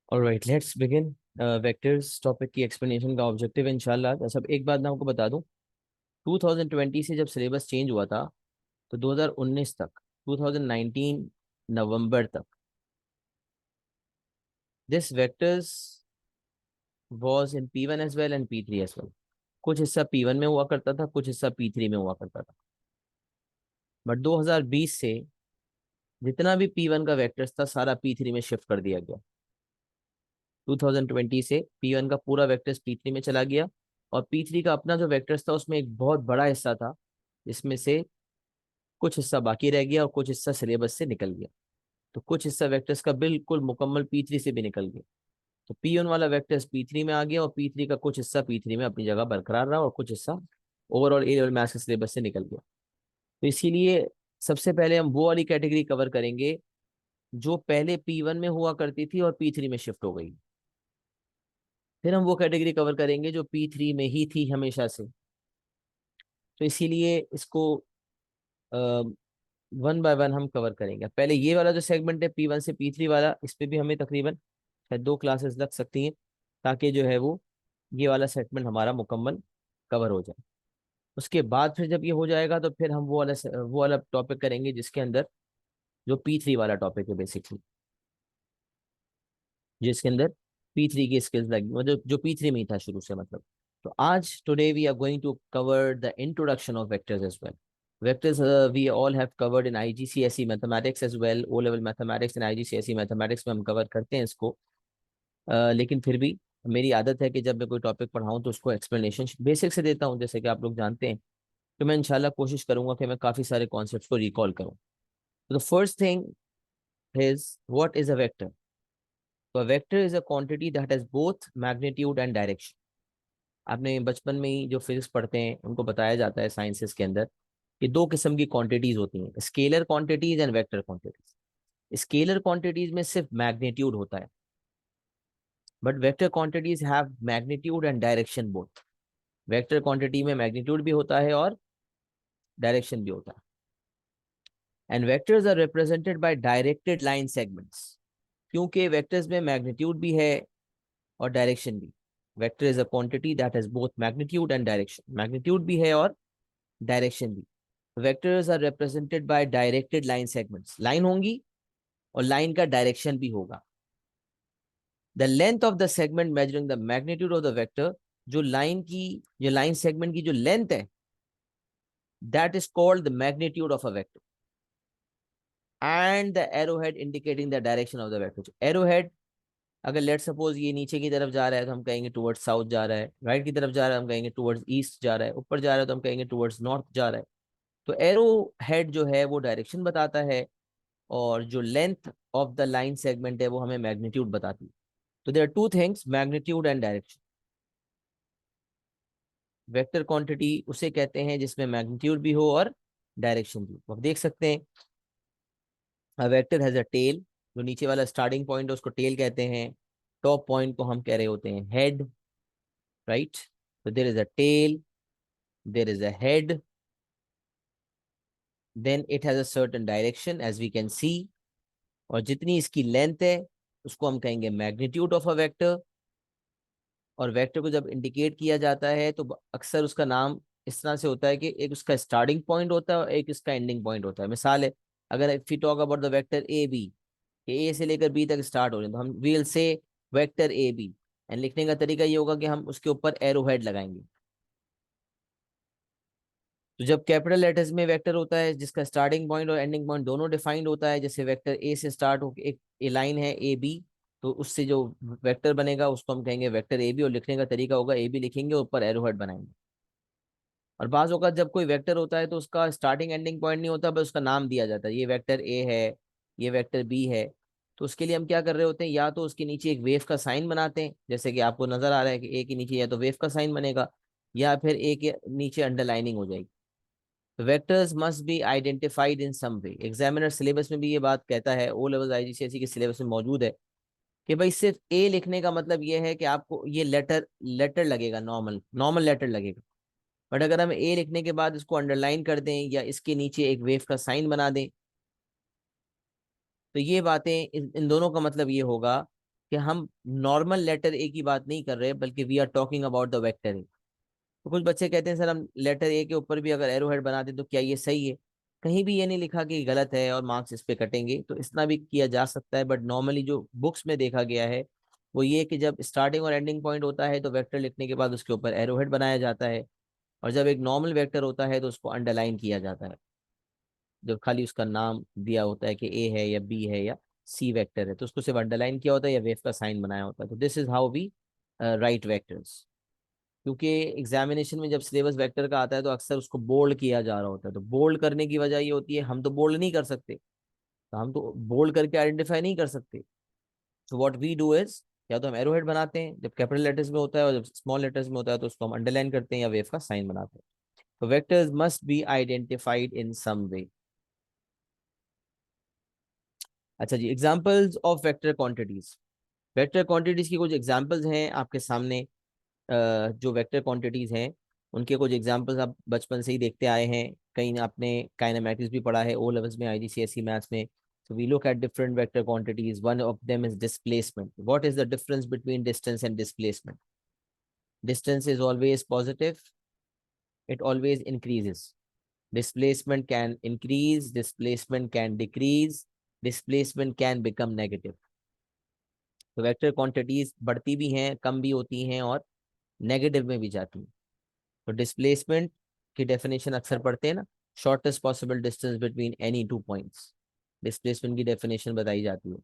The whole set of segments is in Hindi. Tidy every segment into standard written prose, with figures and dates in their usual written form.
Alright, let's begin. Vectors topic की एक्सप्लेनेशन का ऑब्जेक्टिव इंशाल्लाह। सब एक बात मैं आपको बता दूं, 2020 से जब सिलेबस चेंज हुआ था तो 2019 तक, 2019 नवंबर तक, this vectors was in P1 as well and P3 as well. कुछ हिस्सा P1 में हुआ करता था, कुछ हिस्सा P3 में हुआ करता था। बट 2020 से जितना भी P1 का वेक्टर्स था सारा P3 में शिफ्ट कर दिया गया। 2020 से P1 का पूरा वेक्टर्स P3 में चला गया, और P3 का अपना जो वेक्टर्स था उसमें एक बहुत बड़ा हिस्सा था, जिसमें से कुछ हिस्सा बाकी रह गया और कुछ हिस्सा सिलेबस से निकल गया। तो कुछ हिस्सा वेक्टर्स का बिल्कुल मुकम्मल P3 से भी निकल गया। तो P1 वाला वेक्टर्स P3 में आ गया, और P3 का कुछ हिस्सा P3 में अपनी जगह बरकरार रहा, और कुछ हिस्सा ओवरऑल ए लेवल मैथ्स के सिलेबस से निकल गया। तो इसीलिए सबसे पहले हम वो वाली कैटेगरी कवर करेंगे जो पहले P1 में हुआ करती थी और P3 में शिफ्ट हो गई। फिर हम वो कैटेगरी कवर करेंगे जो P3 में ही थी हमेशा से। तो इसीलिए इसको वन बाय वन हम कवर करेंगे। पहले ये वाला जो सेगमेंट है P1 से P3 वाला, इस पे भी हमें तकरीबन शायद 2 क्लासेस लग सकती हैं, ताकि जो है वो ये वाला सेगमेंट हमारा मुकम्मल कवर हो जाए। उसके बाद फिर जब ये हो जाएगा तो फिर हम वो वाला टॉपिक करेंगे जिसके अंदर जो P3 वाला टॉपिक है बेसिकली, जिसके अंदर P3 की स्किल्स लगी, मतलब जो P3 में ही था शुरू से मतलब। तो आज today we are going to cover the introduction of vectors as well. Vectors we all have covered in IGCSE mathematics as well. O level mathematics and IGCSE mathematics में हम कवर करते हैं इसको। लेकिन फिर भी मेरी आदत है कि जब मैं कोई टॉपिक पढ़ाऊँ तो उसको एक्सप्लेनेशन बेसिक से देता हूँ, जैसे कि आप लोग जानते हैं। तो मैं इंशाल्लाह कोशिश करूंगा कि मैं काफ़ी सारे कॉन्सेप्ट्स को रिकॉल करूँ। तो the first thing is, what is a vector? तो vector is a quantity that has both magnitude and direction. आपने बचपन में ही जो फिजिक्स पढ़ते हैं उनको बताया जाता है साइंसेस के अंदर कि दो किस्म की क्वांटिटीज होती हैं, scalar quantities and vector quantities. Scalar quantities में सिर्फ मैग्नीट्यूड होता है, but vector quantities have magnitude and direction both. Vector quantity में मैग्नीट्यूड भी होता है और डायरेक्शन भी होता है। And vectors are represented by directed line segments. क्योंकि वेक्टर्स में मैग्नीट्यूड भी है और डायरेक्शन भी। Vector is a quantity that has both magnitude and direction. Magnitude भी है और डायरेक्शन भी। Vectors are represented by directed line segments. Line होंगी और लाइन का डायरेक्शन भी होगा। The length of the segment measuring the magnitude of the vector. जो लाइन सेगमेंट की जो लेंथ है, that is called the magnitude of a vector. And the arrowhead indicating the direction of the vector. Arrowhead, अगर लेट सपोज ये नीचे की तरफ जा रहा है तो हम कहेंगे टुवर्ड्स साउथ जा रहा है, राइट की तरफ जा रहा है हम कहेंगे टुवर्ड्स ईस्ट जा रहा है, ऊपर जा रहा है तो हम कहेंगे टुवर्ड्स नॉर्थ जा रहा है। तो एरो हेड जो है वो डायरेक्शन बताता है, और जो length of the line segment है वो हमें मैग्नीट्यूड बताती है। तो there are two things, magnitude and direction. Vector quantity उसे कहते हैं जिसमें मैग्नीट्यूड भी हो और डायरेक्शन भी हो। आप देख सकते हैं, a vector has a tail. जो नीचे वाला स्टार्टिंग पॉइंट है उसको टेल कहते हैं, टॉप पॉइंट को हम कह रहे होते हैं हेड, राइट? तो there is a tail, there is a head, then it has a certain direction as we can see, और जितनी इसकी लेंथ है उसको हम कहेंगे मैग्नीट्यूड ऑफ अ वेक्टर। और वेक्टर को जब इंडिकेट किया जाता है तो अक्सर उसका नाम इस तरह से होता है कि एक उसका स्टार्टिंग पॉइंट होता है और एक इसका एंडिंग पॉइंट होता है। मिसाल है, अगर if we talk about the vector A B, A से लेकर बी तक स्टार्ट हो रहे हैं, तो हम will say vector A B. And लिखने का तरीका ये होगा कि हम उसके ऊपर एरो हेड लगाएंगे। तो जब कैपिटल लेटर्स में वेक्टर होता है जिसका स्टार्टिंग पॉइंट और एंडिंग पॉइंट दोनों डिफाइंड होता है, जैसे वेक्टर ए से स्टार्ट हो एक ए लाइन है ए बी, तो उससे जो वेक्टर बनेगा उसको हम कहेंगे वेक्टर ए बी, और लिखने का तरीका होगा ए बी लिखेंगे, ऊपर एरो हेड बनाएंगे। और बाज होगा जब कोई वेक्टर होता है तो उसका स्टार्टिंग एंडिंग पॉइंट नहीं होता, बस उसका नाम दिया जाता है, ये वेक्टर ए है, ये वेक्टर बी है। तो उसके लिए हम क्या कर रहे होते हैं, या तो उसके नीचे एक वेव का साइन बनाते हैं, जैसे कि आपको नजर आ रहा है कि ए के नीचे या तो वेव का साइन बनेगा, या फिर ए के नीचे अंडरलाइनिंग हो जाएगी। Vectors must be identified in some way. Examiner syllabus में भी ये बात कहता है, ओ लेवल IGCSE के सिलेबस में मौजूद है कि भाई सिर्फ ए लिखने का मतलब ये है कि आपको ये लेटर लेटर लगेगा, नॉर्मल नॉर्मल लेटर लगेगा। बट अगर हम ए लिखने के बाद इसको अंडरलाइन कर दें या इसके नीचे एक वेव का साइन बना दें, तो ये बातें इन दोनों का मतलब ये होगा कि हम नॉर्मल लेटर ए की बात नहीं कर रहे बल्कि we are talking about the vector A. तो कुछ बच्चे कहते हैं सर हम लेटर ए के ऊपर भी अगर एरो हेड बना दें तो क्या ये सही है? कहीं भी ये नहीं लिखा कि गलत है और मार्क्स इस पे कटेंगे, तो इतना भी किया जा सकता है, बट नॉर्मली जो बुक्स में देखा गया है वो ये कि जब स्टार्टिंग और एंडिंग पॉइंट होता है तो वेक्टर लिखने के बाद उसके ऊपर एरो हेड बनाया जाता है, और जब एक नॉर्मल वेक्टर होता है तो उसको अंडरलाइन किया जाता है। जब खाली उसका नाम दिया होता है कि ए है या बी है या सी वेक्टर है तो उसको सिर्फ अंडरलाइन किया होता है या वेव का साइन बनाया होता है। तो this is how we write vectors. क्योंकि एग्जामिनेशन में जब सिलेबस वेक्टर का आता है तो अक्सर उसको बोल्ड किया जा रहा होता है, तो बोल्ड करने की वजह ये होती है हम तो बोल्ड नहीं कर सकते, तो हम तो बोल्ड करके आइडेंटिफाई नहीं कर सकते। तो व्हाट वी डू इज, या तो हम एरोहेड बनाते हैं जब कैपिटल लेटर्स में होता है, और जब स्मॉल लेटर्स में होता है तो उसको हम अंडरलाइन करते हैं या वेव का साइन बनाते हैं। तो vectors must be identified in some way. अच्छा जी, examples of vector quantities. Vector quantities की कुछ एग्जांपल्स हैं आपके सामने। जो वेक्टर क्वांटिटीज हैं उनके कुछ एग्जांपल्स आप बचपन से ही देखते आए हैं, कहीं आपने काइनेमैटिक्स भी पढ़ा है ओ लेवल्स में, आईजीसीएसई मैथ्स में। So we look at different vector quantities. One of them is displacement. What is the difference between distance and displacement? Distance is always positive. It always increases. Displacement can increase. Displacement can decrease. Displacement can become negative. तो वेक्टर क्वांटिटीज बढ़ती भी हैं, कम भी होती हैं और नेगेटिव में भी जाती हैं। तो डिस्प्लेसमेंट की डेफिनेशन अक्सर पढ़ते हैं ना, shortest possible distance between any two points. Displacement की डेफिनेशन बताई जाती है,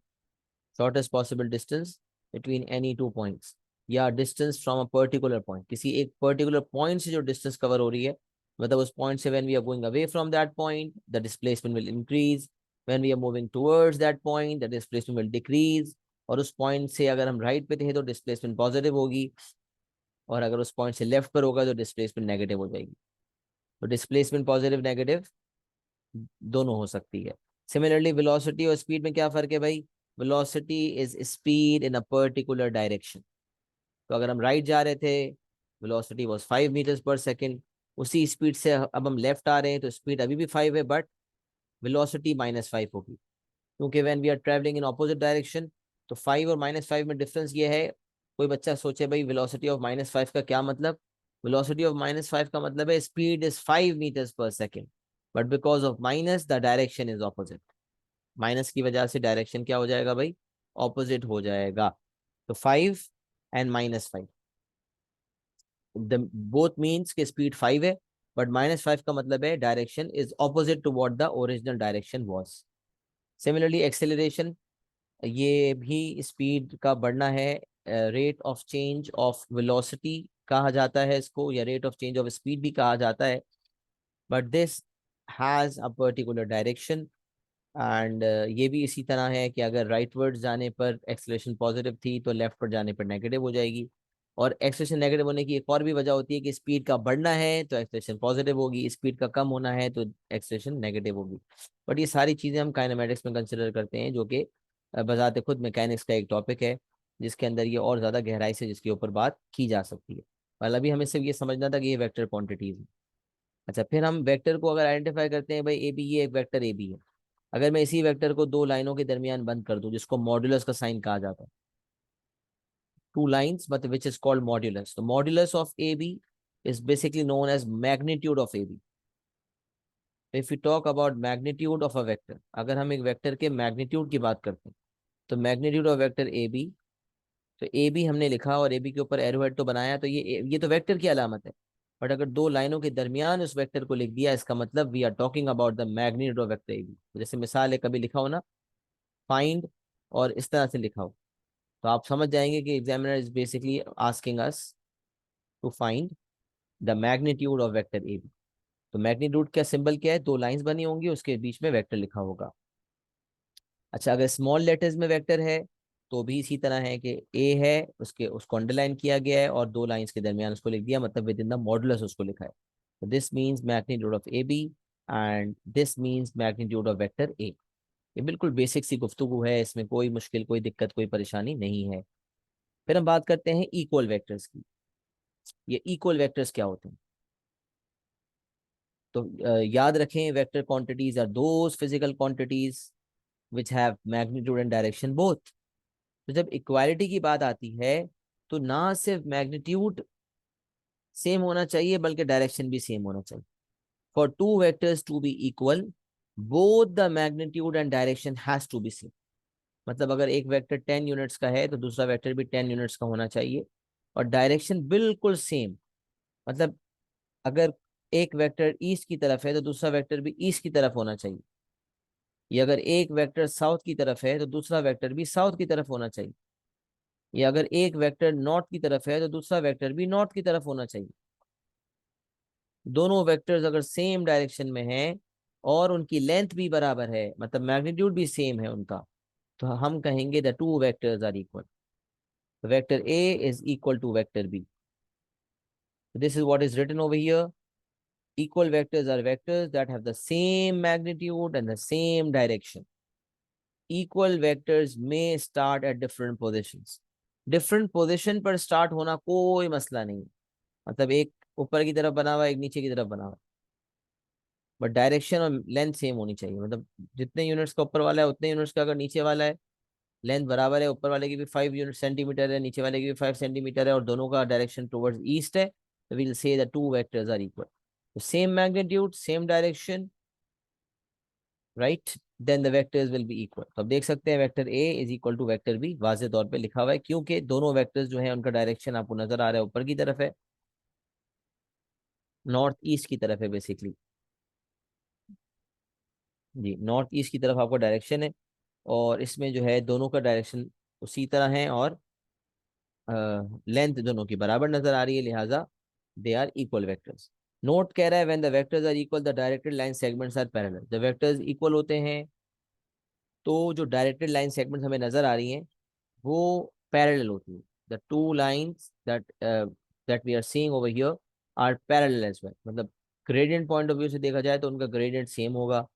shortest possible distance between any two points, या distance from a particular point, किसी एक पर्टिकुलर पॉइंट से जो डिस्टेंस कवर हो रही है, मतलब उस पॉइंट से when we are going away from that point the displacement will increase, when we are moving towards that point the displacement will decrease, और उस पॉइंट से अगर हम राइट पे थे तो डिस्प्लेसमेंट पॉजिटिव होगी, और अगर उस पॉइंट से लेफ्ट पर होगा तो डिस्प्लेसमेंट नेगेटिव हो जाएगी। तो डिस्प्लेसमेंट पॉजिटिव नेगेटिव दोनों हो सकती है। सिमिलरली वेलोसिटी और स्पीड में क्या फर्क है भाई? Velocity is speed in a particular direction. तो अगर हम राइट जा रहे थे वेलोसिटी वाज 5 मीटर्स पर सेकेंड, उसी स्पीड से अब हम लेफ्ट आ रहे हैं तो स्पीड अभी भी 5 है बट वेलोसिटी -5 होगी, क्योंकि when we are travelling in opposite direction. तो 5 और -5 में डिफरेंस ये है, कोई बच्चा सोचे भाई वेलोसिटी ऑफ -5 का क्या मतलब? वेलोसिटी ऑफ -5 का मतलब है स्पीड इज 5 मीटर्स पर second, but because of minus the direction is opposite. Minus की वजह से डायरेक्शन क्या हो जाएगा भाई? ऑपोजिट हो जाएगा। तो 5 and -5 द बोथ मीन्स के स्पीड 5 है, बट -5 का मतलब है direction is opposite to what the original direction was. Similarly acceleration, ये भी स्पीड का बढ़ना है, rate of change of velocity कहा जाता है इसको, या rate of change of speed भी कहा जाता है, but this has a particular direction. And ये भी इसी तरह है कि अगर राइटवर्ड जाने पर एक्सेलरेशन पॉजिटिव थी तो लेफ्ट पर जाने पर नेगेटिव हो जाएगी, और एक्सेलरेशन नेगेटिव होने की एक और भी वजह होती है कि स्पीड का बढ़ना है तो एक्सेलरेशन पॉजिटिव होगी, स्पीड का कम होना है तो एक्सेलरेशन नेगेटिव होगी। बट ये सारी चीज़ें हम काइनेमेटिक्स में कंसिडर करते हैं, जो कि बजाते खुद मैकेनिक्स का एक टॉपिक है जिसके अंदर ये और ज़्यादा गहराई से जिसके ऊपर बात की जा सकती है। मतलब अभी हमें सिर्फ ये समझना था कि ये वेक्टर क्वांटिटीज है। अच्छा, फिर हम वेक्टर को अगर आइडेंटिफाई करते हैं भाई ए बी, ये एक वेक्टर ए बी है। अगर मैं इसी वेक्टर को दो लाइनों के दरमियान बंद कर दूं जिसको मॉड्यूलस का साइन कहा जाता है, टू लाइंस मतलब विच इज कॉल्ड मॉड्यूलस, तो modulus of A B is basically known as magnitude of AB. If we talk about magnitude of a vector, अगर हम एक वेक्टर के मैग्नीट्यूड की बात करते हैं तो magnitude of vector A B, तो ए बी हमने लिखा और ए बी के ऊपर एरोहेड तो बनाया, तो ये तो वेक्टर की अलामत है। बट अगर दो लाइनों के दरमियान उस वेक्टर को लिख दिया इसका मतलब we are talking about the magnitude of vector A B. जैसे मिसाल है, कभी लिखा हो ना फाइंड, और इस तरह से लिखा हो, तो आप समझ जाएंगे कि examiner is basically asking us to find the magnitude of vector A B. तो मैग्नीट्यूड का सिंबल क्या है? दो लाइंस बनी होंगी उसके बीच में वेक्टर लिखा होगा। अच्छा, अगर स्मॉल लेटर्स में वेक्टर है तो भी इसी तरह है कि ए है, उसको अंडरलाइन किया गया है और दो लाइंस के दरमियान उसको लिख दिया, मतलब विद इन द मॉडुलस उसको लिखा है। तो this means magnitude of A B and this means magnitude of vector A. ये बिल्कुल बेसिक सी गुफ्तगू है, इसमें कोई मुश्किल, कोई दिक्कत, कोई परेशानी नहीं है। फिर हम बात करते हैं इक्वल वेक्टर्स की। ये इक्वल वेक्टर्स क्या होते हैं? तो याद रखें, vector quantities are those physical quantities which have magnitude and direction both. तो जब इक्वालिटी की बात आती है तो ना सिर्फ मैग्नीट्यूड सेम होना चाहिए बल्कि डायरेक्शन भी सेम होना चाहिए। For two vectors to be equal both the magnitude and direction has to be same. मतलब अगर एक वेक्टर 10 यूनिट्स का है तो दूसरा वेक्टर भी 10 यूनिट्स का होना चाहिए और डायरेक्शन बिल्कुल सेम। मतलब अगर एक वेक्टर ईस्ट की तरफ है तो दूसरा वेक्टर भी ईस्ट की तरफ होना चाहिए, या अगर एक वेक्टर साउथ की तरफ है तो दूसरा वेक्टर भी साउथ की तरफ होना चाहिए, या अगर एक वेक्टर नॉर्थ की तरफ है तो दूसरा वेक्टर भी नॉर्थ की तरफ होना चाहिए। दोनों वेक्टर्स अगर सेम डायरेक्शन में हैं और उनकी लेंथ भी बराबर है, मतलब मैग्नीट्यूड भी सेम है उनका, तो हम कहेंगे the two vectors are equal. Vector A is equal to vector B. This is what is written over here. Equal vectors are vectors that have the same magnitude and the same direction. Equal vectors may start at different positions. Different position पर start होना कोई मसला नहीं, मतलब एक ऊपर की तरफ बना हुआ है एक नीचे की तरफ बना हुआ है, बट डायरेक्शन और लेंथ सेम होनी चाहिए। मतलब जितने यूनिट्स का ऊपर वाला है उतने यूनिट्स का अगर नीचे वाला है, लेंथ बराबर है, ऊपर वाले की भी 5 यूनिट सेंटीमीटर है, नीचे वाले की भी 5 सेंटीमीटर है और दोनों का डायरेक्शन टुवर्ड्स ईस्ट है, तो we'll say the two vectors are equal. Same magnitude same direction, right, then the vectors will be equal. तो अब देख सकते हैं vector A is equal to vector B वाजे तौर पे लिखा हुआ है, क्योंकि दोनों वेक्टर्स जो है उनका डायरेक्शन आपको नजर आ रहा है ऊपर की तरफ है, नॉर्थ ईस्ट की तरफ है बेसिकली। जी, नॉर्थ ईस्ट की तरफ आपका डायरेक्शन है और इसमें जो है दोनों का डायरेक्शन उसी तरह है और लेंथ दोनों की बराबर नजर आ रही है, लिहाजा they are equal vectors. Note कह रहा है when the vectors are equal the directed line segments are parallel. जब वेक्टर्स इक्वल होते हैं तो जो डायरेक्टेड लाइन सेगमेंट्स हमें नजर आ रही हैं वो पैरेलल होती है। The two lines that we are seeing over here are parallel as well. मतलब ग्रेडियंट पॉइंट ऑफ व्यू से देखा जाए तो उनका ग्रेडियंट सेम होगा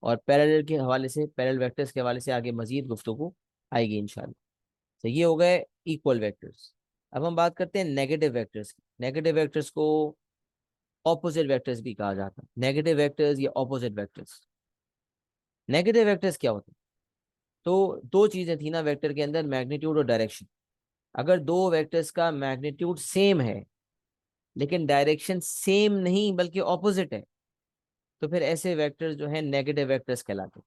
और पैरेलल के हवाले से, पैरेलल वेक्टर्स के हवाले से आगे मजीद गुफ्तगू आएगी इंशाल्लाह। तो ये हो गए इक्वल वेक्टर्स। अब हम बात करते हैं नेगेटिव वेक्टर्स की। नेगेटिव वेक्टर्स को ऑपोजिट वेक्टर्स भी कहा जाता है। नेगेटिव वेक्टर्स या ऑपोजिट वेक्टर्स। नेगेटिव वेक्टर्स क्या होते हैं? तो दो चीजें थी ना वेक्टर के अंदर, मैग्नीट्यूड और डायरेक्शन। अगर दो वेक्टर्स का मैग्नीट्यूड सेम है लेकिन डायरेक्शन सेम नहीं बल्कि ऑपोजिट है, तो फिर ऐसे वेक्टर्स जो है नेगेटिव वेक्टर्स कहलाते हैं।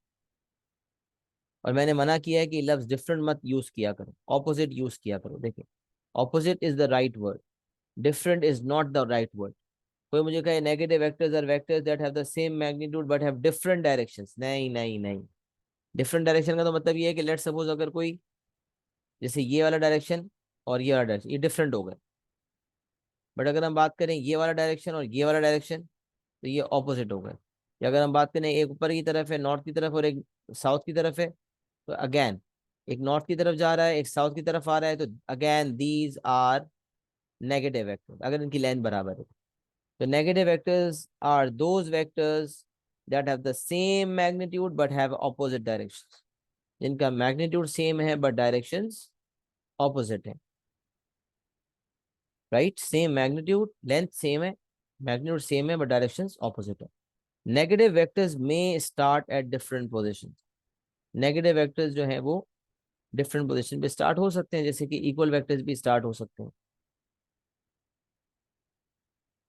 और मैंने मना किया है कि लफ्ज डिफरेंट मत यूज किया करो, ऑपोजिट यूज किया करो। देखिए, opposite is the right word, different is not the right word. कोई मुझे कहे negative vectors are vectors that have the same magnitude but have different directions, नहीं नहीं नहीं। डिफरेंट डायरेक्शन का तो मतलब ये है कि लेट्स सपोज अगर कोई, जैसे ये वाला डायरेक्शन और ये वाला डायरेक्शन ये डिफरेंट हो गए, बट अगर हम बात करें ये वाला डायरेक्शन और ये वाला डायरेक्शन तो ये ऑपोजिट हो गए। या अगर हम बात करें एक ऊपर की तरफ है नॉर्थ की तरफ और एक साउथ की तरफ है, तो अगेन एक नॉर्थ की तरफ जा रहा है एक साउथ की तरफ आ रहा है, तो again these are negative vectors अगर इनकी लेंथ बराबर है। तो negative vectors are those vectors that have the same magnitude but have opposite directions. जिनका मैग्नीट्यूड सेम है बट डायरेक्शंस ऑपोजिट है, right. Same magnitude, length same है, मैग्नीट्यूड सेम है बट डायरेक्शंस ऑपोजिट है। नेगेटिव वेक्टर्स में start at different position. Negative vectors जो है वो डिफरेंट पोजिशन पे स्टार्ट हो सकते हैं, जैसे कि इक्वल वेक्टर्स भी स्टार्ट हो सकते हैं।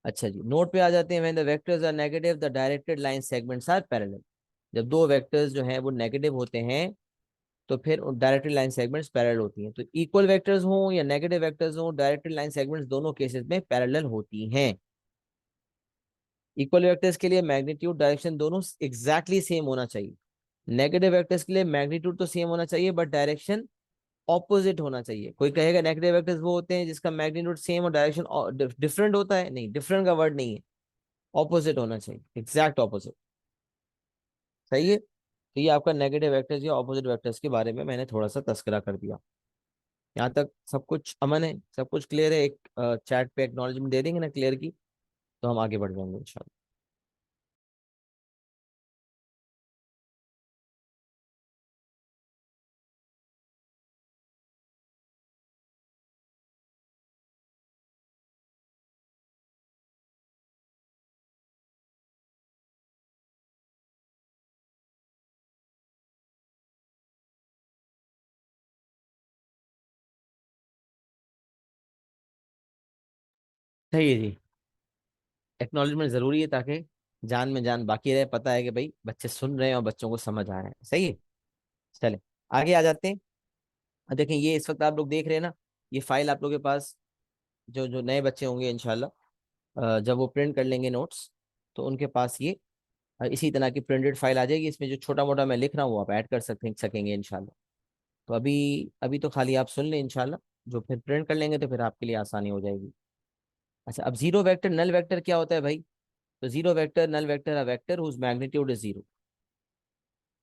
अच्छा जी, नोट पे आ जाते हैं। When the vectors are negative the directed line segments are parallel. जब दो वेक्टर्स जो हैं वो नेगेटिव होते हैं तो फिर डायरेक्टेड लाइन सेगमेंट्स पैरेलल होती हैं। तो इक्वल वेक्टर्स हों या नेगेटिव वेक्टर्स हों, डायरेक्टेड लाइन सेगमेंट्स दोनों केसेस में पैरेलल होती हैं। इक्वल वेक्टर्स के लिए मैग्नीट्यूड डायरेक्शन दोनों एग्जैक्टली सेम होना चाहिए। नेगेटिव वेक्टर्स के लिए मैग्नीट्यूड तो सेम होना चाहिए बट डायरेक्शन ऑपोजिट होना चाहिए। कोई कहेगा नेगेटिव वेक्टर्स वो होते हैं जिसका मैग्नीट्यूड सेम और डायरेक्शन डिफरेंट होता है, नहीं, डिफरेंट का वर्ड नहीं है, ऑपोजिट होना चाहिए, एग्जैक्ट ऑपोजिट। सही है। तो ये आपका नेगेटिव वेक्टर्स या ऑपोजिट वेक्टर्स के बारे में मैंने थोड़ा सा तस्करा कर दिया। यहाँ तक सब कुछ अमन है, सब कुछ क्लियर है। एक चैट पे एक्नॉलेजमेंट दे देंगे ना क्लियर की, तो हम आगे बढ़ जाएंगे इंशाल्लाह। सही है जी। एक्नॉलेजमेंट जरूरी है ताकि जान में जान बाकी रहे, पता है कि भाई बच्चे सुन रहे हैं और बच्चों को समझ आ रहा है। सही है। चले आगे आ जाते हैं। अब देखें ये इस वक्त आप लोग देख रहे हैं ना, ये फाइल आप लोग के पास, जो जो नए बच्चे होंगे इंशाल्लाह जब वो प्रिंट कर लेंगे नोट्स, तो उनके पास ये इसी तरह की प्रिंटेड फाइल आ जाएगी। इसमें जो छोटा मोटा मैं लिख रहा हूँ वो आप ऐड कर सकेंगे इंशाल्लाह। तो अभी अभी तो खाली आप सुन लें इंशाल्लाह, जो फिर प्रिंट कर लेंगे तो फिर आपके लिए आसानी हो जाएगी। अच्छा, अब जीरो वेक्टर नल वेक्टर क्या होता है भाई? तो zero vector null vector, a vector whose magnitude is zero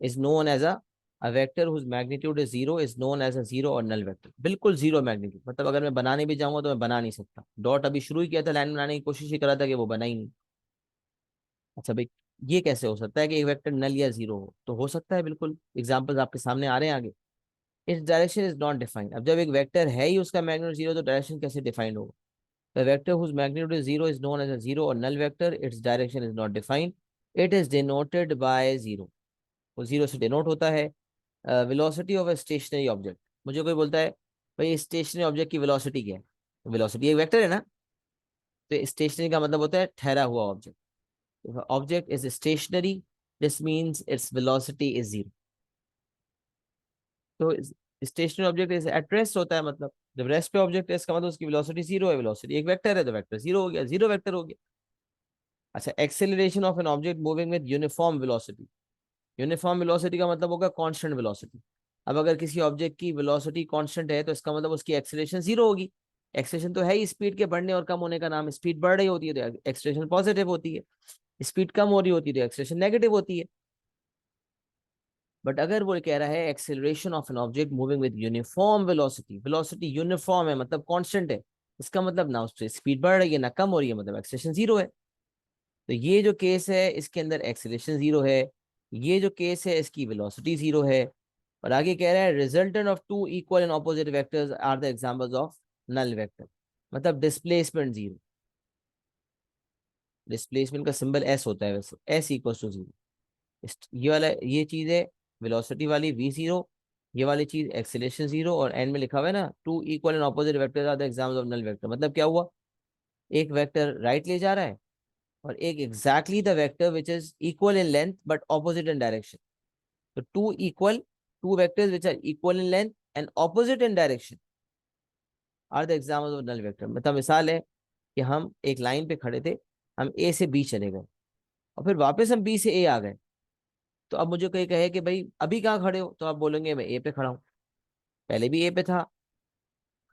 is known as a vector whose magnitude is zero is known as a zero और नल वेक्टर। बिल्कुल जीरो मैग्नीट्यूड, मतलब अगर मैं बनाने भी जाऊंगा तो मैं बना नहीं सकता। डॉट अभी शुरू ही किया था, लाइन बनाने की कोशिश ही करा था कि वो बना ही नहीं। अच्छा भाई, ये कैसे हो सकता है कि एक वेक्टर नल या जीरो हो? तो हो सकता है बिल्कुल, एग्जांपल्स आपके सामने आ रहे हैं आगे। Its direction is not defined. अब जब एक वेक्टर है ही उसका मैग्नीट्यूड जीरो, तो डायरेक्शन कैसे डिफाइंड होगा? The vector whose magnitude is zero is known as a zero और null vector, its direction is not defined, it is denoted by zero. वो जीरो से डिनोट होता है। Velocity of a stationary object, मुझे कोई बोलता है भाई स्टेशनरी ऑब्जेक्ट की वेलोसिटी क्या है? वेलोसिटी एक वेक्टर है ना, तो स्टेशनरी का मतलब होता है ठहरा हुआ object. If an object is stationary, this means its velocity is zero. तो stationary object is at rest होता है, मतलब जब रेस्ट पे ऑब्जेक्ट है इसका मतलब उसकी वेलोसिटी जीरो है। वेलोसिटी एक वेक्टर है तो वेक्टर जीरो हो गया, जीरो वेक्टर हो गया। अच्छा, acceleration of an object moving with uniform velocity. Uniform velocity का मतलब होगा कांस्टेंट वेलोसिटी। अब अगर किसी ऑब्जेक्ट की वेलोसिटी कांस्टेंट है तो इसका मतलब उसकी एक्सेलरेशन जीरो होगी। एक्सेलरेशन तो है ही स्पीड के बढ़ने और कम होने का नाम। स्पीड बढ़ रही होती है तो एक्सेलरेशन पॉजिटिव होती है, स्पीड कम हो रही होती है तो एक्सेलरेशन नेगेटिव होती है। बट अगर वो कह रहा है acceleration of an object moving with uniform velocity, velocity uniform है मतलब कांस्टेंट है, इसका मतलब ना उससे स्पीड बढ़ रही है ना कम हो रही है, मतलब एक्सेलरेशन जीरो है। तो ये जो केस है इसके अंदर एक्सेलरेशन जीरो है, ये जो केस है इसकी वेलोसिटी जीरो है। और आगे कह रहा है resultant of two equal and opposite vectors are the examples of null vector, मतलब डिस्प्लेसमेंट जीरो। डिस्प्लेसमेंट का सिंबल एस होता है, वैसे एस इक्वल टू जीरो। ये वाला ये चीज है वेलोसिटी वाली वी जीरो, ये वाली चीज एक्सेलरेशन जीरो, और एंड में लिखा हुआ है ना two equal and opposite vectors are the examples of null vector. मतलब क्या हुआ? एक वेक्टर राइट ले जा रहा है और एक exactly the vector which is equal in length but opposite in direction. तो two vectors which are equal in length and opposite in direction are the examples of null vector. मतलब मिसाल है कि हम एक लाइन पे खड़े थे, हम ए से बी चले गए और फिर वापस हम बी से ए आ गए। तो अब मुझे कोई कहे कि भाई अभी कहाँ खड़े हो, तो आप बोलेंगे मैं ए पे खड़ा हूँ, पहले भी ए पे था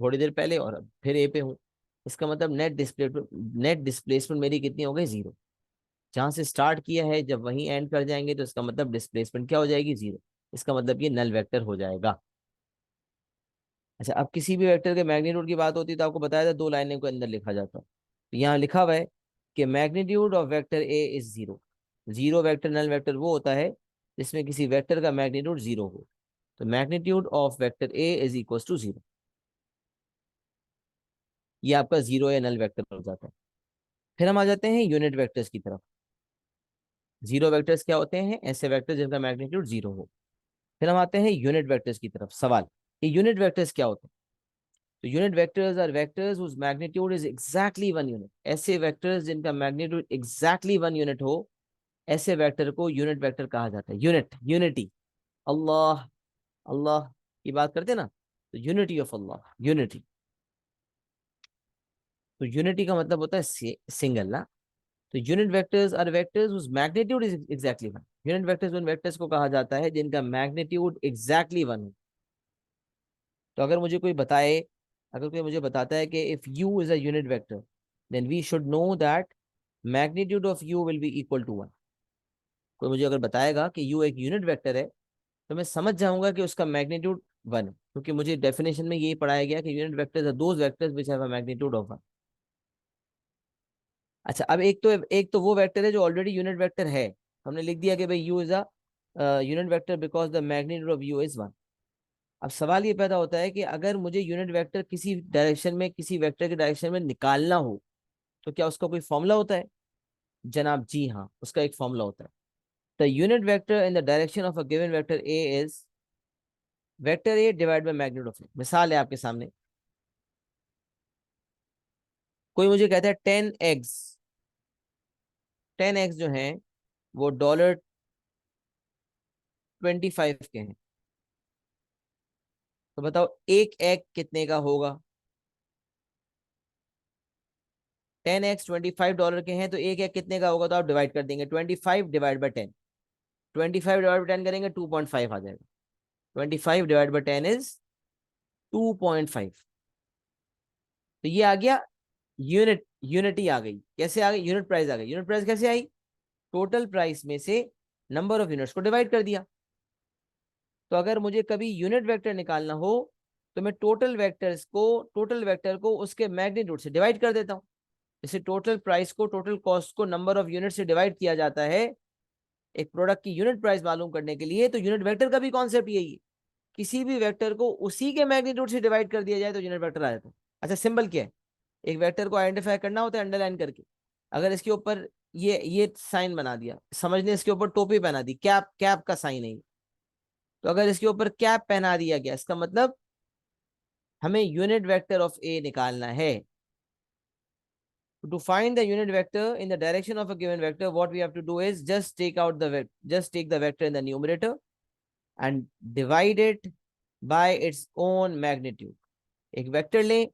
थोड़ी देर पहले और अब फिर ए पे हूँ। इसका मतलब नेट डिस्प्लेसमेंट मेरी कितनी हो गई? जीरो। जहां से स्टार्ट किया है जब वहीं एंड कर जाएंगे तो इसका मतलब डिस्प्लेसमेंट क्या हो जाएगी? जीरो। इसका मतलब ये नल वेक्टर हो जाएगा। अच्छा, अब किसी भी वेक्टर के मैग्नीट्यूड की बात होती है तो आपको बताया था दो लाइनों के अंदर लिखा जाता है। तो यहाँ लिखा हुआ है कि magnitude of vector A is zero. Zero vector null vector वो होता है जिसमें किसी वेक्टर का मैग्नीट्यूड जीरो हो। तो magnitude of vector A is equal to zero. ये आपका जीरो या नल वेक्टर हो जाता है। फिर हम आ जाते हैं यूनिट वेक्टर्स की तरफ। जीरो वेक्टर्स क्या होते हैं? ऐसे वेक्टर जिनका मैग्नीट्यूड जीरो हो। फिर हम आते हैं यूनिट वेक्टर्स की तरफ। सवाल, ये यूनिट वेक्टर्स क्या होते हैं? तो unit vectors are vectors whose magnitude is exactly one unit. ऐसे वेक्टर्स जिनका मैग्नीट्यूड एग्जैक्टली वन यूनिट हो, ऐसे वेक्टर को यूनिट वेक्टर कहा जाता है। यूनिट, यूनिटी, अल्लाह, अल्लाह की बात करते हैं ना, तो यूनिटी ऑफ अल्लाह, यूनिटी। तो यूनिटी का मतलब होता है सिंगल ना। तो unit vectors are vectors whose magnitude is exactly one. Unit vectors उन वेक्टर्स को कहा जाता है जिनका मैग्नीट्यूड एग्जैक्टली वन हो। तो अगर मुझे कोई बताए, अगर कोई मुझे बताता है कि if u is a unit vector then we should know that magnitude of u will be equal to one. कोई मुझे अगर बताएगा कि u एक यूनिट वेक्टर है तो मैं समझ जाऊंगा कि उसका मैग्नीट्यूड वन है, क्योंकि मुझे डेफिनेशन में यही पढ़ाया गया कि unit vectors are those vectors which have a magnitude of one. अच्छा, अब एक तो वो वेक्टर है जो ऑलरेडी यूनिट वेक्टर है, हमने लिख दिया कि भाई u is a unit vector because the magnitude of u is one. अब सवाल ये पैदा होता है कि अगर मुझे यूनिट वेक्टर किसी डायरेक्शन में, किसी वेक्टर के डायरेक्शन में निकालना हो तो क्या उसका कोई फॉर्मूला होता है? जनाब जी हाँ, उसका एक फॉर्मूला होता है। The unit vector in the direction of a given vector A is vector A divide by magnitude of A. मिसाल है आपके सामने, कोई मुझे कहता है 10 eggs, 10 eggs जो हैं वो $25 के हैं, तो बताओ एक एग कितने का होगा। 10 eggs $25 के हैं, तो एक एग कितने का होगा, तो आप डिवाइड कर देंगे 25 डिवाइड बाई 10। 25 डिवाइड बाई 10 करेंगे 2.5 आ जाएगा। 25 डिवाइड बाई 10 इज 2.5। तो ये आ गया यूनिटी आ गई। कैसे आ गई, यूनिट प्राइस आ गई। यूनिट प्राइस कैसे आई, टोटल प्राइस में से नंबर ऑफ यूनिट्स को डिवाइड कर दिया। तो अगर मुझे कभी यूनिट वेक्टर निकालना हो तो मैं टोटल वेक्टर को उसके मैग्नीट्यूड से डिवाइड कर देता हूँ। जैसे टोटल प्राइस को, टोटल कॉस्ट को नंबर ऑफ यूनिट से डिवाइड किया जाता है एक प्रोडक्ट की यूनिट प्राइस मालूम करने के लिए, तो यूनिट वेक्टर का भी कॉन्सेप्ट यही है। किसी भी वेक्टर को उसी के मैग्नीट्यूड से डिवाइड कर दिया जाए तो यूनिट वेक्टर आ जाता है। अच्छा, सिंबल क्या है, एक वेक्टर को आइडेंटिफाई करना होता है अंडरलाइन करके। अगर इसके ऊपर ये साइन बना दिया, समझने इसके ऊपर टोपी पहना दी, कैप, कैप का साइन है, तो अगर इसके ऊपर कैप पहना दिया गया, इसका मतलब हमें यूनिट वेक्टर ऑफ ए निकालना है। To find the unit vector in the direction of a given vector, what we have to do is just take the vector in the numerator and divide it by its own magnitude. एक वेक्टर लें,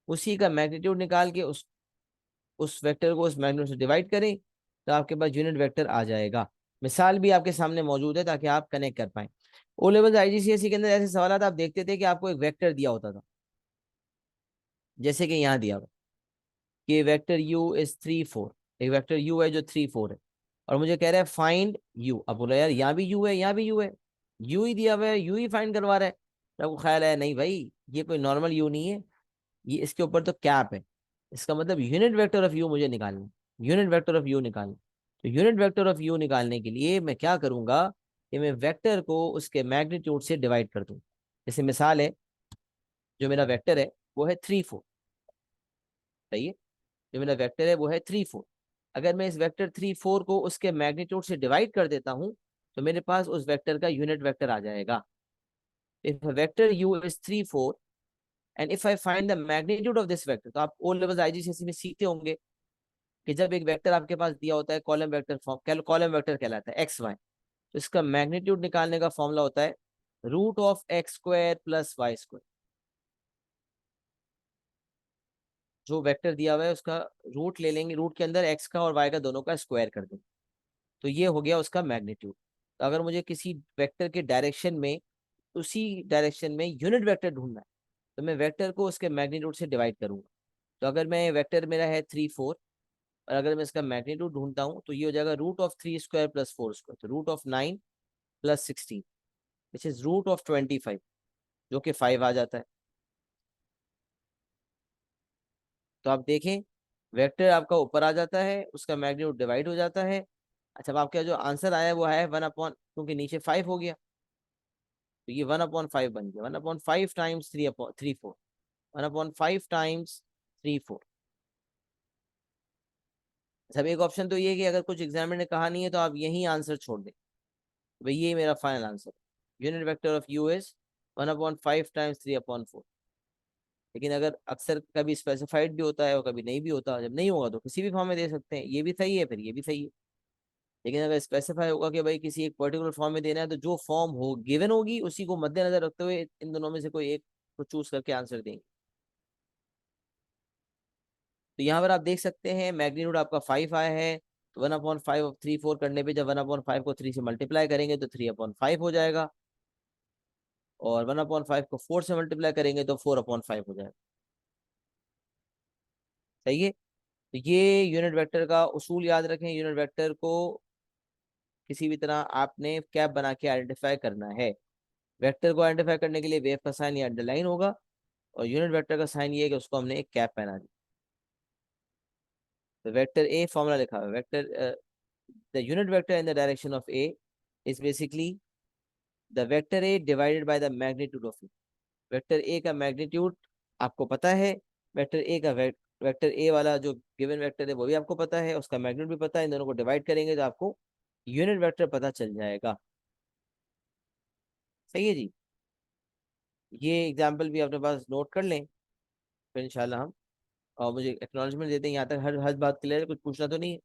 उसी का मैग्नीट्यूड निकाल के उस वेक्टर को उस मैग्नीट्यूड से डिवाइड करें, तो आपके पास यूनिट वेक्टर आ जाएगा। मिसाल भी आपके सामने मौजूद है ताकि आप कनेक्ट कर पाए। ओ लेवल आईजीसीएसई के अंदर ऐसे सवाल आप देखते थे कि आपको एक वेक्टर दिया होता था, जैसे कि यहाँ दिया हुआ कि वेक्टर u इज 3 4। एक वेक्टर u है जो 3 4 है, और मुझे कह रहा है फाइंड u। अब बोला यार यहाँ भी u है, यहाँ भी u है, u ही दिया हुआ है, u ही फाइंड करवा रहा है। तो आपको ख्याल है नहीं भाई, ये कोई नॉर्मल u नहीं है, ये इसके ऊपर तो कैप है। इसका मतलब यूनिट वेक्टर ऑफ u मुझे निकालना, यूनिट वेक्टर ऑफ u निकालना। तो यूनिट वेक्टर ऑफ u निकालने के लिए मैं क्या करूंगा कि मैं वेक्टर को उसके मैग्नीट्यूड से डिवाइड कर दूं। जैसे मिसाल है, जो मेरा वेक्टर है वो है 3 4, सही है, जो मेरा वेक्टर है वो है 3 4। अगर मैं इस वेक्टर 3 4 को उसके मैग्नीट्यूड से डिवाइड कर देता हूं तो मेरे पास उस वेक्टर का यूनिट वेक्टर आ जाएगा। If vector u is 3 4 and if I find the magnitude of this vector, तो आप ओ लेवल आईजीसीएसई में सीखते होंगे कि जब एक वेक्टर आपके पास दिया होता है column vector form, column vector कहलाता है एक्स वाई, तो इसका मैग्नीट्यूड निकालने का फॉर्मूला होता है √(x²+ y²। जो वेक्टर दिया हुआ है उसका रूट ले लेंगे, रूट के अंदर एक्स का और वाई का दोनों का स्क्वायर कर देंगे, तो ये हो गया उसका मैग्नीट्यूड। तो अगर मुझे किसी वेक्टर के डायरेक्शन में, उसी डायरेक्शन में यूनिट वेक्टर ढूंढना है, तो मैं वेक्टर को उसके मैग्नीट्यूड से डिवाइड करूंगा। तो अगर मैं वेक्टर मेरा है 3 4, और अगर मैं इसका मैग्नीट्यूड ढूंढता हूँ तो ये हो जाएगा √(3²+ 4²), तो √9 + 16 विच इज √25, जो कि 5 आ जाता है। तो आप देखें, वेक्टर आपका ऊपर आ जाता है, उसका मैग्नीट्यूड डिवाइड हो जाता है। अच्छा, अब आपका जो आंसर आया वो है 1 क्योंकि नीचे 5 हो गया, तो ये 1/5 बन गया। 1/5 टाइम्स 3 4, 1/5 टाइम्स 3 4। सब एक ऑप्शन तो ये है कि अगर कुछ एग्जामिनर ने कहा नहीं है तो आप यही आंसर छोड़ दें, तो भाई ये मेरा final answer. Unit vector of you is 1/5 times 3/4। लेकिन अगर अक्सर कभी स्पेसिफाइड भी होता है और कभी नहीं भी होता, जब नहीं होगा तो किसी भी फॉर्म में दे सकते हैं, ये भी सही है फिर ये भी सही है। लेकिन अगर स्पेसिफाई होगा कि भाई किसी एक पर्टिकुलर फॉर्म में देना है, तो जो फॉर्म हो गिवन होगी उसी को मद्देनजर रखते हुए इन दोनों में से कोई एक को चूज करके आंसर देंगे। तो यहाँ पर आप देख सकते हैं मैग्नीट्यूड आपका 5 आया है, तो 1/5 करने पे जब 1/5 को 3 से मल्टीप्लाई करेंगे तो 3/5 हो जाएगा, और 1/5 को 4 से मल्टीप्लाई करेंगे तो 4/5 हो जाएगा। सही है। तो ये यूनिट वेक्टर का उसूल याद रखें, यूनिट वेक्टर को किसी भी तरह आपने कैप बना के आइडेंटिफाई करना है। वेक्टर को आइडेंटिफाई करने के लिए वेव का साइन या अंडरलाइन होगा, और यूनिट वेक्टर का साइन ये है कि उसको हमने एक कैप पहना दी। तो वेक्टर ए फॉर्मूला लिखा हुआ है, vector the unit vector in the direction of A is basically the vector A divided by the magnitude of A. Vector A का मैग्नीट्यूड आपको पता है, वेक्टर ए का वेक्टर ए वाला जो गिवन वेक्टर है वो भी आपको पता है, उसका मैग्नीट्यूड भी पता है, इन दोनों को डिवाइड करेंगे तो आपको यूनिट वेक्टर पता चल जाएगा। सही है जी। ये एग्जाम्पल भी अपने पास नोट कर लें, फिर इंशाल्लाह हम और मुझे एक्नॉलेजमेंट देते हैं। यहाँ तक हर हर बात क्लियर है, कुछ पूछना तो नहीं है?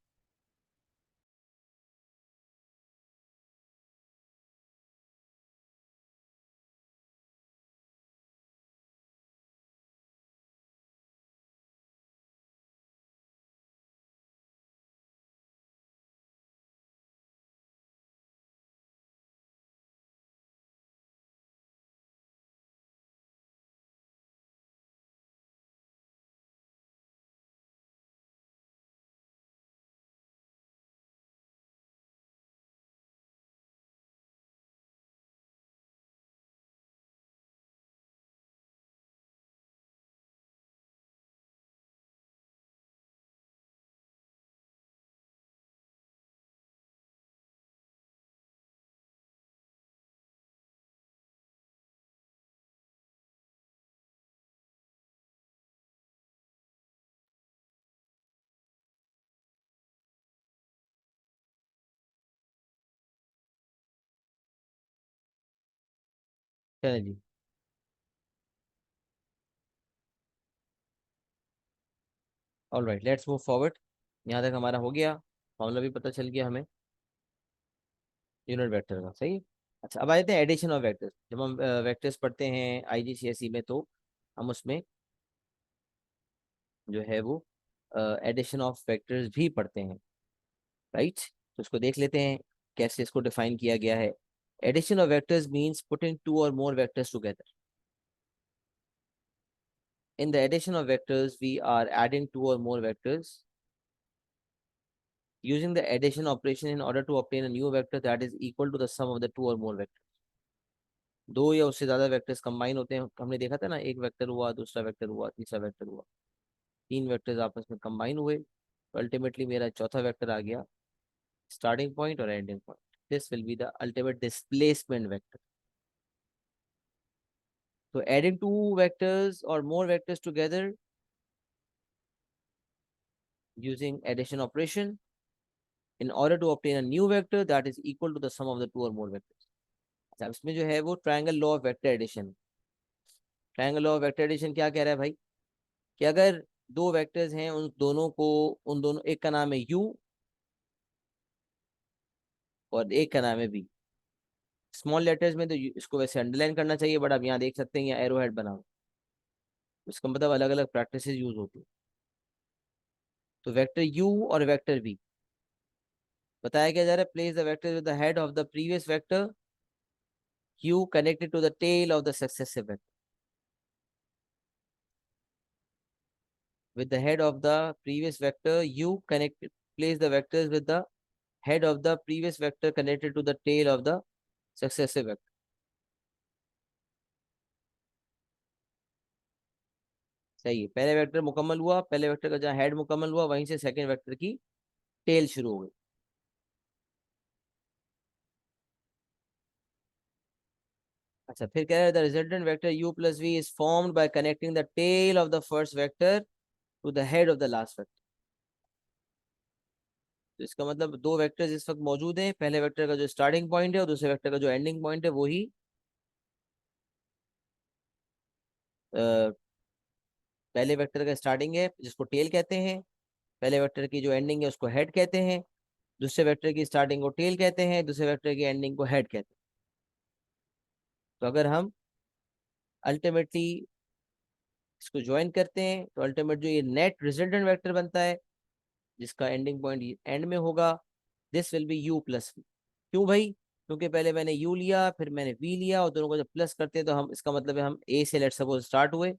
चले जी। All right, let's move forward. यहाँ तक हमारा हो गया, फॉर्मूला भी पता चल गया हमें यूनिट वेक्टर का, सही है। अच्छा, अब आ जाते हैं एडिशन ऑफ वेक्टर्स। जब हम वेक्टर्स पढ़ते हैं आईजीसीएसई में, तो हम उसमें जो है वो एडिशन ऑफ वेक्टर्स भी पढ़ते हैं, राइट। तो उसको देख लेते हैं कैसे इसको डिफाइन किया गया है। Addition of vectors means putting two और more vectors together. In the addition of vectors, we are adding two or more vectors using the addition operation in order to obtain a new vector that is equal to the sum of the two or more vectors. दो या उससे ज्यादा वेक्टर्स कंबाइन होते हैं, हमने देखा था ना, एक वेक्टर हुआ, दूसरा वेक्टर हुआ, तीसरा वेक्टर हुआ, तीन वेक्टर्स आपस में कंबाइन हुए, तो अल्टीमेटली मेरा चौथा वेक्टर आ गया, स्टार्टिंग पॉइंट और ending point. This will be the ultimate displacement vector. So adding two vectors or more vectors together using addition operation in order to obtain a new vector that is equal to the sum of the two or more vectors. अच्छा, इसमें जो है वो triangle law of vector addition. Triangle law of vector addition क्या कह रहा है भाई, कि अगर दो वेक्टर्स हैं, उन दोनों, एक का नाम है u और एक का नाम है v। स्मॉल लेटर्स में तो इसको वैसे अंडरलाइन करना चाहिए, बट आप यहाँ देख सकते हैं या एरो हेड बना हुआ। इसका मतलब अलग अलग प्रैक्टिस यूज होती है। तो वेक्टर u और वेक्टर v बताया क्या जा रहा है, place the vector with the head of the previous vector u connected to the tail of the successive vector, with the head of the previous vector u connected, place the vectors with the head of the previous vector connected to the tail of the successive vector। सही है, पहले वेक्टर मुकम्मल हुआ, पहले वेक्टर का जहाँ हेड मुकम्मल हुआ वहीं से सेकंड वेक्टर की टेल शुरू हो गई। अच्छा, फिर कह रहा है the resultant vector u plus v is formed by connecting the tail of the first vector to the head of the last vector. तो इसका मतलब दो वेक्टर्स इस वक्त मौजूद हैं, पहले वेक्टर का जो स्टार्टिंग पॉइंट है और दूसरे वेक्टर का जो एंडिंग पॉइंट है, वही पहले वेक्टर का स्टार्टिंग है जिसको टेल कहते हैं, पहले वेक्टर की जो एंडिंग है उसको हेड कहते हैं, दूसरे वेक्टर की स्टार्टिंग को टेल कहते हैं, दूसरे वेक्टर की एंडिंग को हेड कहते हैं। तो अगर हम अल्टीमेटली इसको ज्वाइन करते हैं तो अल्टीमेट जो ये नेट रिजल्टेंट वेक्टर बनता है, जिसका एंडिंग पॉइंट एंड में होगा, this will be you plus v. क्यों भाई? क्योंकि पहले मैंने यू लिया, फिर मैंने वी लिया, और दोनों को जब प्लस करते हैं तो हम, इसका मतलब है हम ए से लेट सपोज स्टार्ट हुए,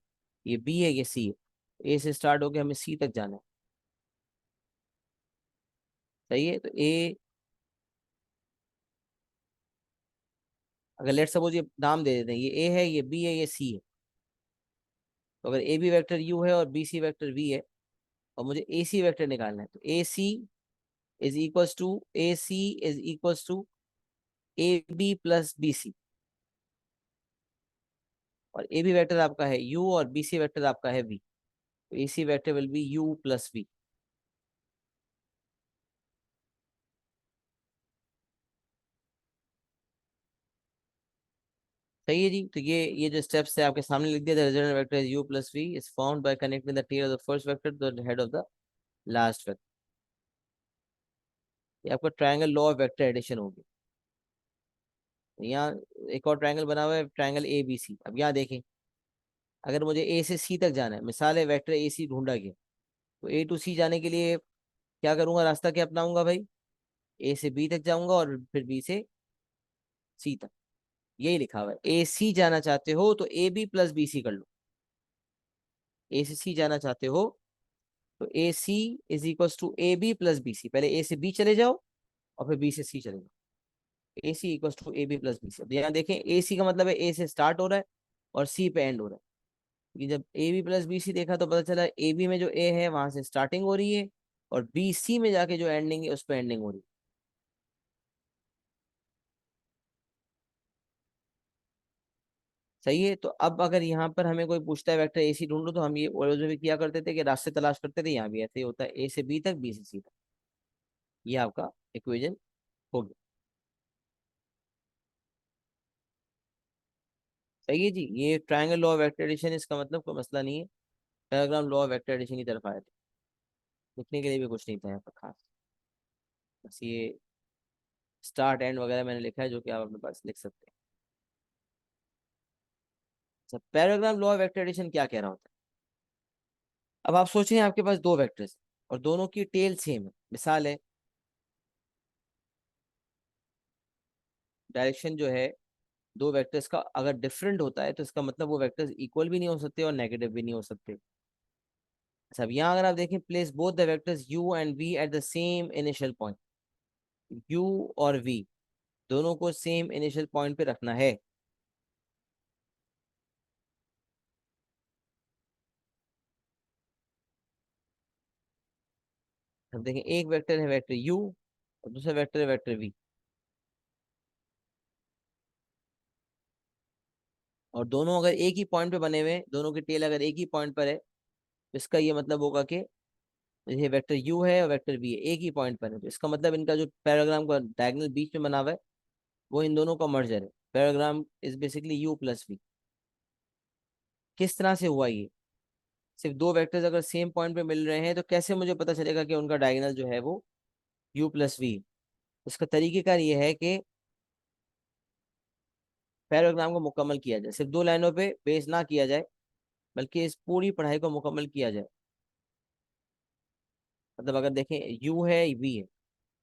ये बी है ये सी है, ए से स्टार्ट होके हमें सी तक जाना है। सही है, तो ए, अगर लेट सपोज ये नाम दे देते हैं, ये ए है, ये बी है, ये सी है। तो अगर ए बी वेक्टर यू है और बी सी वेक्टर वी है, और मुझे ए सी वेक्टर निकालना है, तो A C is equals to A B plus B C. और ए बी वेक्टर आपका है यू और बी सी वेक्टर आपका है वी, तो A C vector will be you plus V. सही है जी। तो ये जो स्टेप्स है आपके सामने लिख दिया। The resultant vector is u plus v is found by connecting the tail of the first vector to the head of the last vector. ये आपका triangle law of vector addition होगी। यहाँ एक और ट्रायंगल बना हुआ है, ट्रायंगल ए बी सी। अब यहाँ देखें, अगर मुझे ए से सी तक जाना है, मिसाल है वेक्टर ए सी ढूंढा गया, तो ए टू सी जाने के लिए क्या करूंगा, रास्ता क्या अपनाऊंगा भाई? ए से बी तक जाऊंगा और फिर बी से सी तक। यही लिखा हुआ है। ए सी जाना चाहते हो तो A B plus B C कर लो। ए से सी जाना चाहते हो तो A C is equal to A B plus B C. पहले ए से बी चले जाओ और फिर बी से सी चले जाओ। A C equal to A B plus B C. अब यहाँ देखें, ए सी का मतलब है ए से स्टार्ट हो रहा है और सी पे एंड हो रहा है। कि जब A B plus B C देखा तो पता चला ए बी में जो ए है वहां से स्टार्टिंग हो रही है, और बी सी में जाके जो एंडिंग है उस पर एंडिंग हो रही है। सही है। तो अब अगर यहाँ पर हमें कोई पूछता है वेक्टर ए सी ढूंढो, तो हम ये ओरिजिन भी किया करते थे कि रास्ते तलाश करते थे। यहाँ भी ऐसे ही होता है, ए से बी तक, बी से सी तक। ये आपका इक्वेशन हो गया। सही है जी। ये triangle law of vector addition, इसका मतलब कोई मसला नहीं है। Parallelogram law of vector addition की तरफ आए थे। लिखने के लिए भी कुछ नहीं था यहाँ पर खास। बस ये स्टार्ट एंड वगैरह मैंने लिखा है, जो कि आप अपने पास लिख सकते हैं। अच्छा, पैराग्राम लॉ ऑफ वेक्टर एडिशन क्या कह रहा होता है? अब आप सोच रहे हैं आपके पास दो वेक्टर्स और दोनों की टेल सेम है। मिसाल है, डायरेक्शन जो है दो वेक्टर्स का अगर डिफरेंट होता है तो इसका मतलब वो वेक्टर्स इक्वल भी नहीं हो सकते और नेगेटिव भी नहीं हो सकते। अच्छा, अब यहाँ अगर आप देखें, place both the vectors u and v at the same initial point. u और v दोनों को सेम इनिशियल पॉइंट पे रखना है। अब देखें, एक वेक्टर है वेक्टर u और दूसरा वेक्टर है वेक्टर v, और दोनों अगर एक ही पॉइंट पे बने हुए हैं, दोनों की टेल अगर एक ही पॉइंट पर है, तो इसका ये मतलब होगा कि ये वेक्टर u है और वेक्टर v है, एक ही पॉइंट पर है। तो इसका मतलब इनका जो पैराग्राम का डायगोनल बीच में बना हुआ है वो इन दोनों का मर्जर है। Parallelogram is basically u plus v। किस तरह से हुआ ये? सिर्फ दो वेक्टर्स अगर सेम पॉइंट पे मिल रहे हैं तो कैसे मुझे पता चलेगा कि उनका डायगोनल जो है वो u प्लस v? उसका तरीकेकार ये है कि पैराग्राम को मुकम्मल किया जाए, सिर्फ दो लाइनों पे बेस ना किया जाए, बल्कि इस पूरी पढ़ाई को मुकम्मल किया जाए। मतलब अगर देखें u है v है,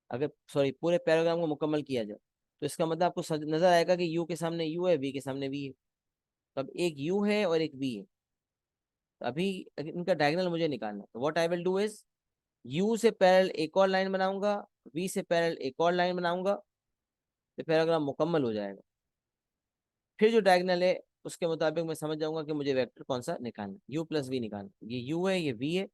अगर सॉरी पूरे पैराग्राम को मुकम्मल किया जाए तो इसका मतलब आपको नजर आएगा कि u के सामने u है, v के सामने v है। तो अब एक u है और एक v है। तो अभी इनका डायगोनल मुझे निकालना है, तो what I will do is u से पैरेलल एक और लाइन बनाऊंगा, v से पैरेलल एक और लाइन बनाऊंगा, तो पैराग्राम मुकम्मल हो जाएगा। फिर जो डायगोनल है उसके मुताबिक मैं समझ जाऊंगा कि मुझे वेक्टर कौन सा निकालना है। u प्लस वी निकालना है। ये u है, ये v है।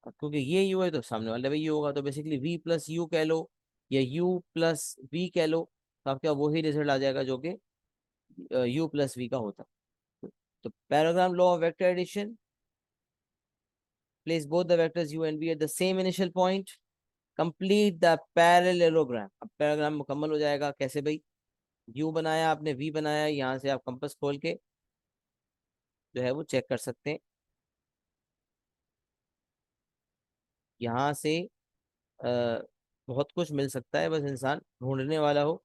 अब क्योंकि ये u है तो सामने वाला भी u होगा, तो बेसिकली v प्लस यू कह लो या u प्लस v कह लो, तो आपका वही रिजल्ट आ जाएगा जो कि u प्लस v का होता है। तो parallelogram law of vector addition, place both the vectors u and v at the same initial point, complete the parallelogram. अब पैराग्राम मुकम्मल हो जाएगा कैसे भाई? u बनाया आपने, v बनाया, यहाँ से आप कंपास खोल के जो है वो चेक कर सकते हैं। यहाँ से अ, बहुत कुछ मिल सकता है, बस इंसान ढूंढने वाला हो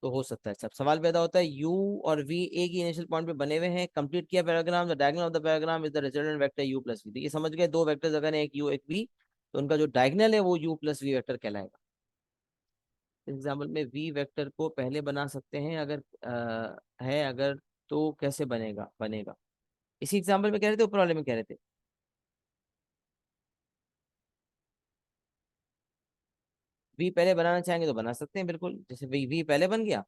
तो हो सकता है। सब सवाल पैदा होता है, u और v एक ही इनिशियल पॉइंट पे बने हुए हैं, कंप्लीट किया parallelogram, the diagonal of the parallelogram is the resultant vector u plus v। तो ये समझ गए, दो वेक्टर्स अगर हैं, एक u एक v, तो उनका जो डायगोनल है वो u प्लस v वेक्टर कहलाएगा। एग्जाम्पल में v वेक्टर को पहले बना सकते हैं अगर है अगर, तो कैसे बनेगा? बनेगा इसी एग्जाम्पल में कह रहे थे, ऊपर वाले में कह रहे थे। v पहले बनाना चाहेंगे तो बना सकते हैं बिल्कुल, जैसे v पहले बन गया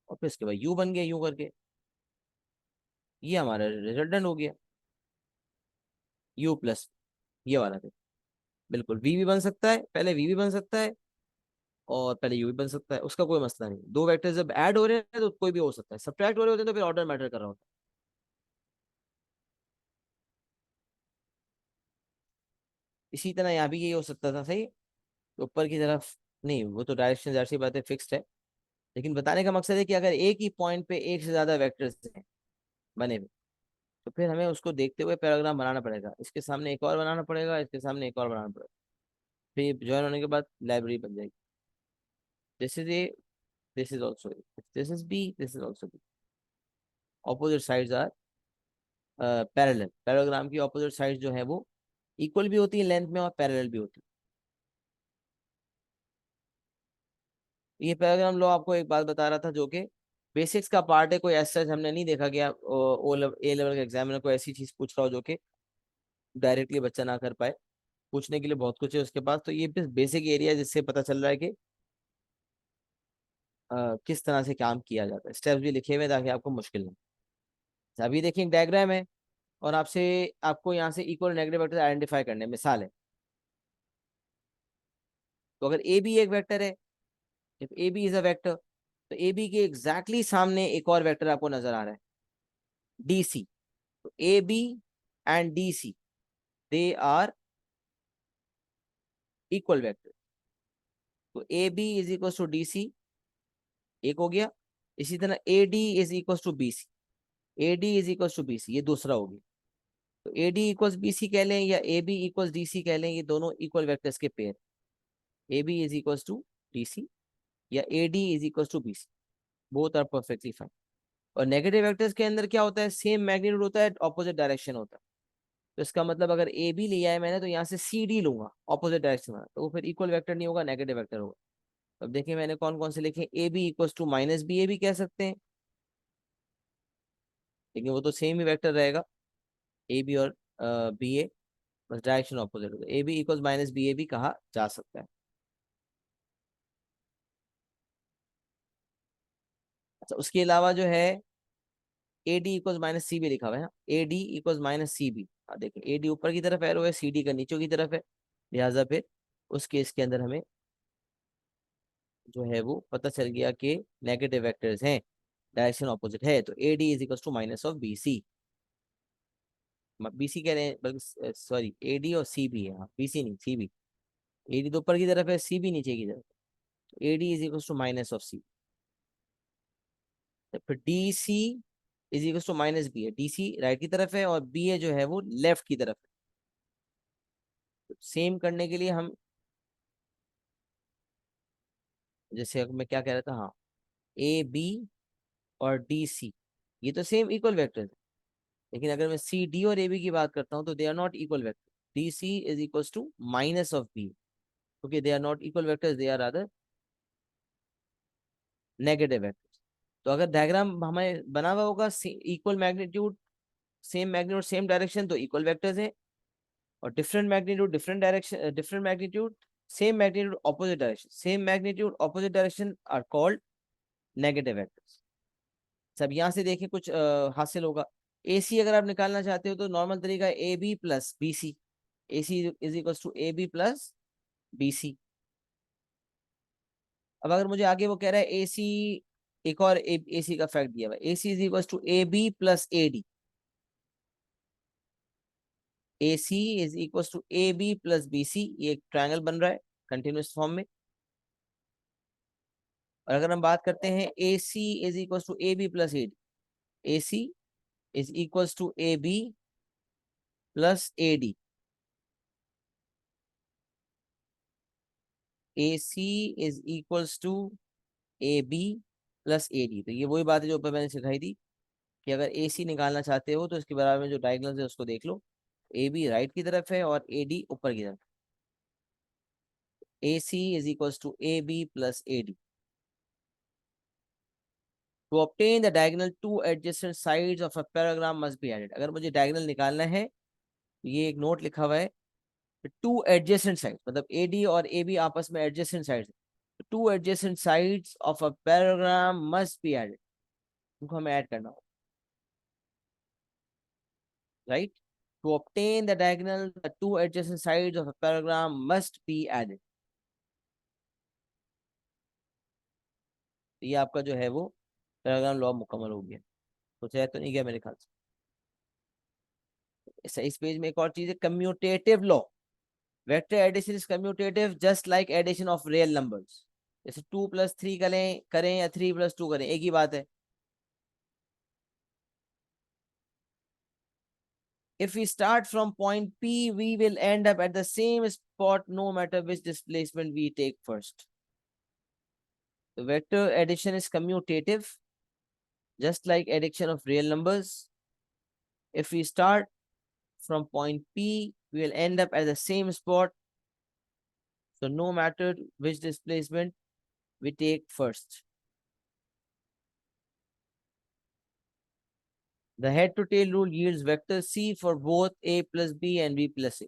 और फिर उसके बाद u बन गया, u करके ये हमारा रिजल्टेंट हो गया u प्लस, ये वाला थे। बिल्कुल v भी बन सकता है, पहले v भी बन सकता है और पहले u भी बन सकता है, उसका कोई मसला नहीं। दो वेक्टर जब ऐड हो रहे हैं तो कोई भी हो सकता है, सब्ट्रैक्ट हो रहे होते हैं तो फिर ऑर्डर मैटर कर रहा होता है। इसी तरह यहाँ भी यही हो सकता था। सही, तो ऊपर की तरफ नहीं, वो तो डायरेक्शन जाहिर सी बात है फिक्स्ड है। लेकिन बताने का मकसद है कि अगर एक ही पॉइंट पे एक से ज्यादा वेक्टर्स हैं बने हुए, तो फिर हमें उसको देखते हुए पैराग्राम बनाना पड़ेगा, इसके सामने एक और बनाना पड़ेगा, इसके सामने एक और बनाना पड़ेगा, फिर ज्वाइन होने के बाद लाइब्रेरी बन जाएगी। This is A, this is also, this is B, this is also B, opposite sides are parallel. Parallelogram की ऑपोजिट साइड जो है वो इक्वल भी होती है लेंथ में और पैरेलल भी होती है। ये पैराग्राम लॉ आपको एक बात बता रहा था जो कि बेसिक्स का पार्ट है, कोई ऐसा हमने नहीं देखा गया ए लेवल के एग्जामिनर को ऐसी चीज पूछ रहा हो जो कि डायरेक्टली बच्चा ना कर पाए। पूछने के लिए बहुत कुछ है उसके पास, तो ये बेसिक एरिया जिससे पता चल रहा है कि किस तरह से काम किया जाता है, स्टेप्स भी लिखे हुए हैं ताकि आपको मुश्किल ना हो। अभी देखिए एक डायग्राम है और आपसे, आपको यहाँ से इक्वल नेगेटिव वेक्टर आइडेंटिफाई करने हैं। मिसाल है, तो अगर ए बी एक वेक्टर है, if A B is a vector, तो ए बी के एग्जैक्टली सामने एक और वेक्टर आपको नजर आ रहा है, डी सी। तो A B and D C, they are equal vector. तो A B is equal to D C, एक हो गया। इसी तरह A D is equal to B C, A D is equal to B C, ये दूसरा हो गया। तो A D equals B C कह लें या A B equals D C कह लें, ये दोनों इक्वल वेक्टर्स के pair. A B is equals to D C या A D is equals to B C, both are perfectly fine. और नेगेटिव वेक्टर्स के अंदर क्या होता है, सेम मैग्नीट्यूड होता है, ऑपोजिट डायरेक्शन होता है। तो इसका मतलब अगर ए बी लिया है मैंने, तो यहाँ से सी डी लूंगा ऑपोजिट डायरेक्शन में, तो वो फिर इक्वल वेक्टर नहीं होगा, नेगेटिव वेक्टर होगा। अब देखिए मैंने कौन कौन से लिखे, A B equals to minus B A भी कह सकते हैं, लेकिन वो तो सेम ही वेक्टर रहेगा, ए बी और बी ए, बस डायरेक्शन ऑपोजिट होगा। A B equals minus B A भी कहा जा सकता है। अच्छा, उसके अलावा जो है A D equals minus C भी लिखा हुआ है, A D equals minus C B. देखिए ए डी ऊपर की तरफ एरो है, सी डी का नीचे की तरफ है, लिहाजा फिर उस केस के अंदर हमें जो है वो पता चल गया कि नेगेटिव वेक्टर्स हैं, डायरेक्शन ऑपोजिट है, तो A D is equal to minus of B C. B C कह रहे हैं, बल्कि सॉरी ए डी और सी बी है, हाँ बी सी नहीं सी बी। ए डी तो ऊपर की तरफ है, सी बी नीचे की तरफ, तो A D is equal to minus of C. फिर D C is equal to minus B है, डी सी राइट की तरफ है और बी ए जो है वो लेफ्ट की तरफ है। तो सेम करने के लिए हम, जैसे मैं क्या कह रहा था, हाँ ए बी और डी सी, ये तो सेम इक्वल वेक्टर है। लेकिन अगर मैं सी डी और ए बी की बात करता हूँ तो they are not equal vector, D C is equal to minus of B, क्योंकि they are not equal vectors, they are other negative vectors. तो अगर डायग्राम हमें बना हुआ होगा equal magnitude, same magnitude same direction, तो इक्वल वेक्टर्स है। और different magnitude different direction, different magnitude same magnitude opposite direction, same magnitude opposite direction are called negative vectors. सब यहाँ से देखें कुछ हासिल होगा। ए सी अगर आप निकालना चाहते हो तो नॉर्मल तरीका A B plus B C, A C is equal to A B plus B C. अब अगर मुझे आगे वो कह रहा है ए सी, एक और ए सी का फैक्ट दिया हुआ है, A C is equal to A B plus A D, A C is equal to A B plus B C, ये एक ट्रायंगल बन रहा है कंटिन्यूस फॉर्म में। और अगर हम बात करते हैं A C is equal to A B plus A D, A C is equal to A B plus A D, A C is equal to A B plus A D. तो ये वही बात है जो ऊपर मैंने सिखाई थी कि अगर ए सी निकालना चाहते हो तो इसके बराबर में जो डायगोनल है उसको देख लो, ए बी राइट की तरफ है और ए डी ऊपर की तरफ। A C is equal to A B plus A D. To obtain the diagonal two adjacent sides of a parallelogram must be added. अगर मुझे डायगोनल निकालना है तो ये एक नोट लिखा हुआ है, टू एडजेसेंट साइड मतलब ए डी और ए बी आपस में adjacent sides, two adjacent sides of a parallelogram must be added, उनको हमें ऐड करना होगा, right. To obtain the diagonal, the two adjacent sides of a paragraph must be added. तो ये आपका जो है वो पैराग्राम लॉ मुकम्मल हो गया, कुछ है तो नहीं गया मेरे ख्याल से। इस पेज में एक और चीज है, commutative law. Vector addition is commutative just like addition of real numbers. जैसे 2+3 करें करें या 3+2 करें, एक ही बात है। If we start from point P, we will end up at the same spot no matter which displacement we take first. The vector addition is commutative, just like addition of real numbers. If we start from point P, we will end up at the same spot. So no matter which displacement we take first. The head to tail rule yields vector C for both A plus B and B plus A.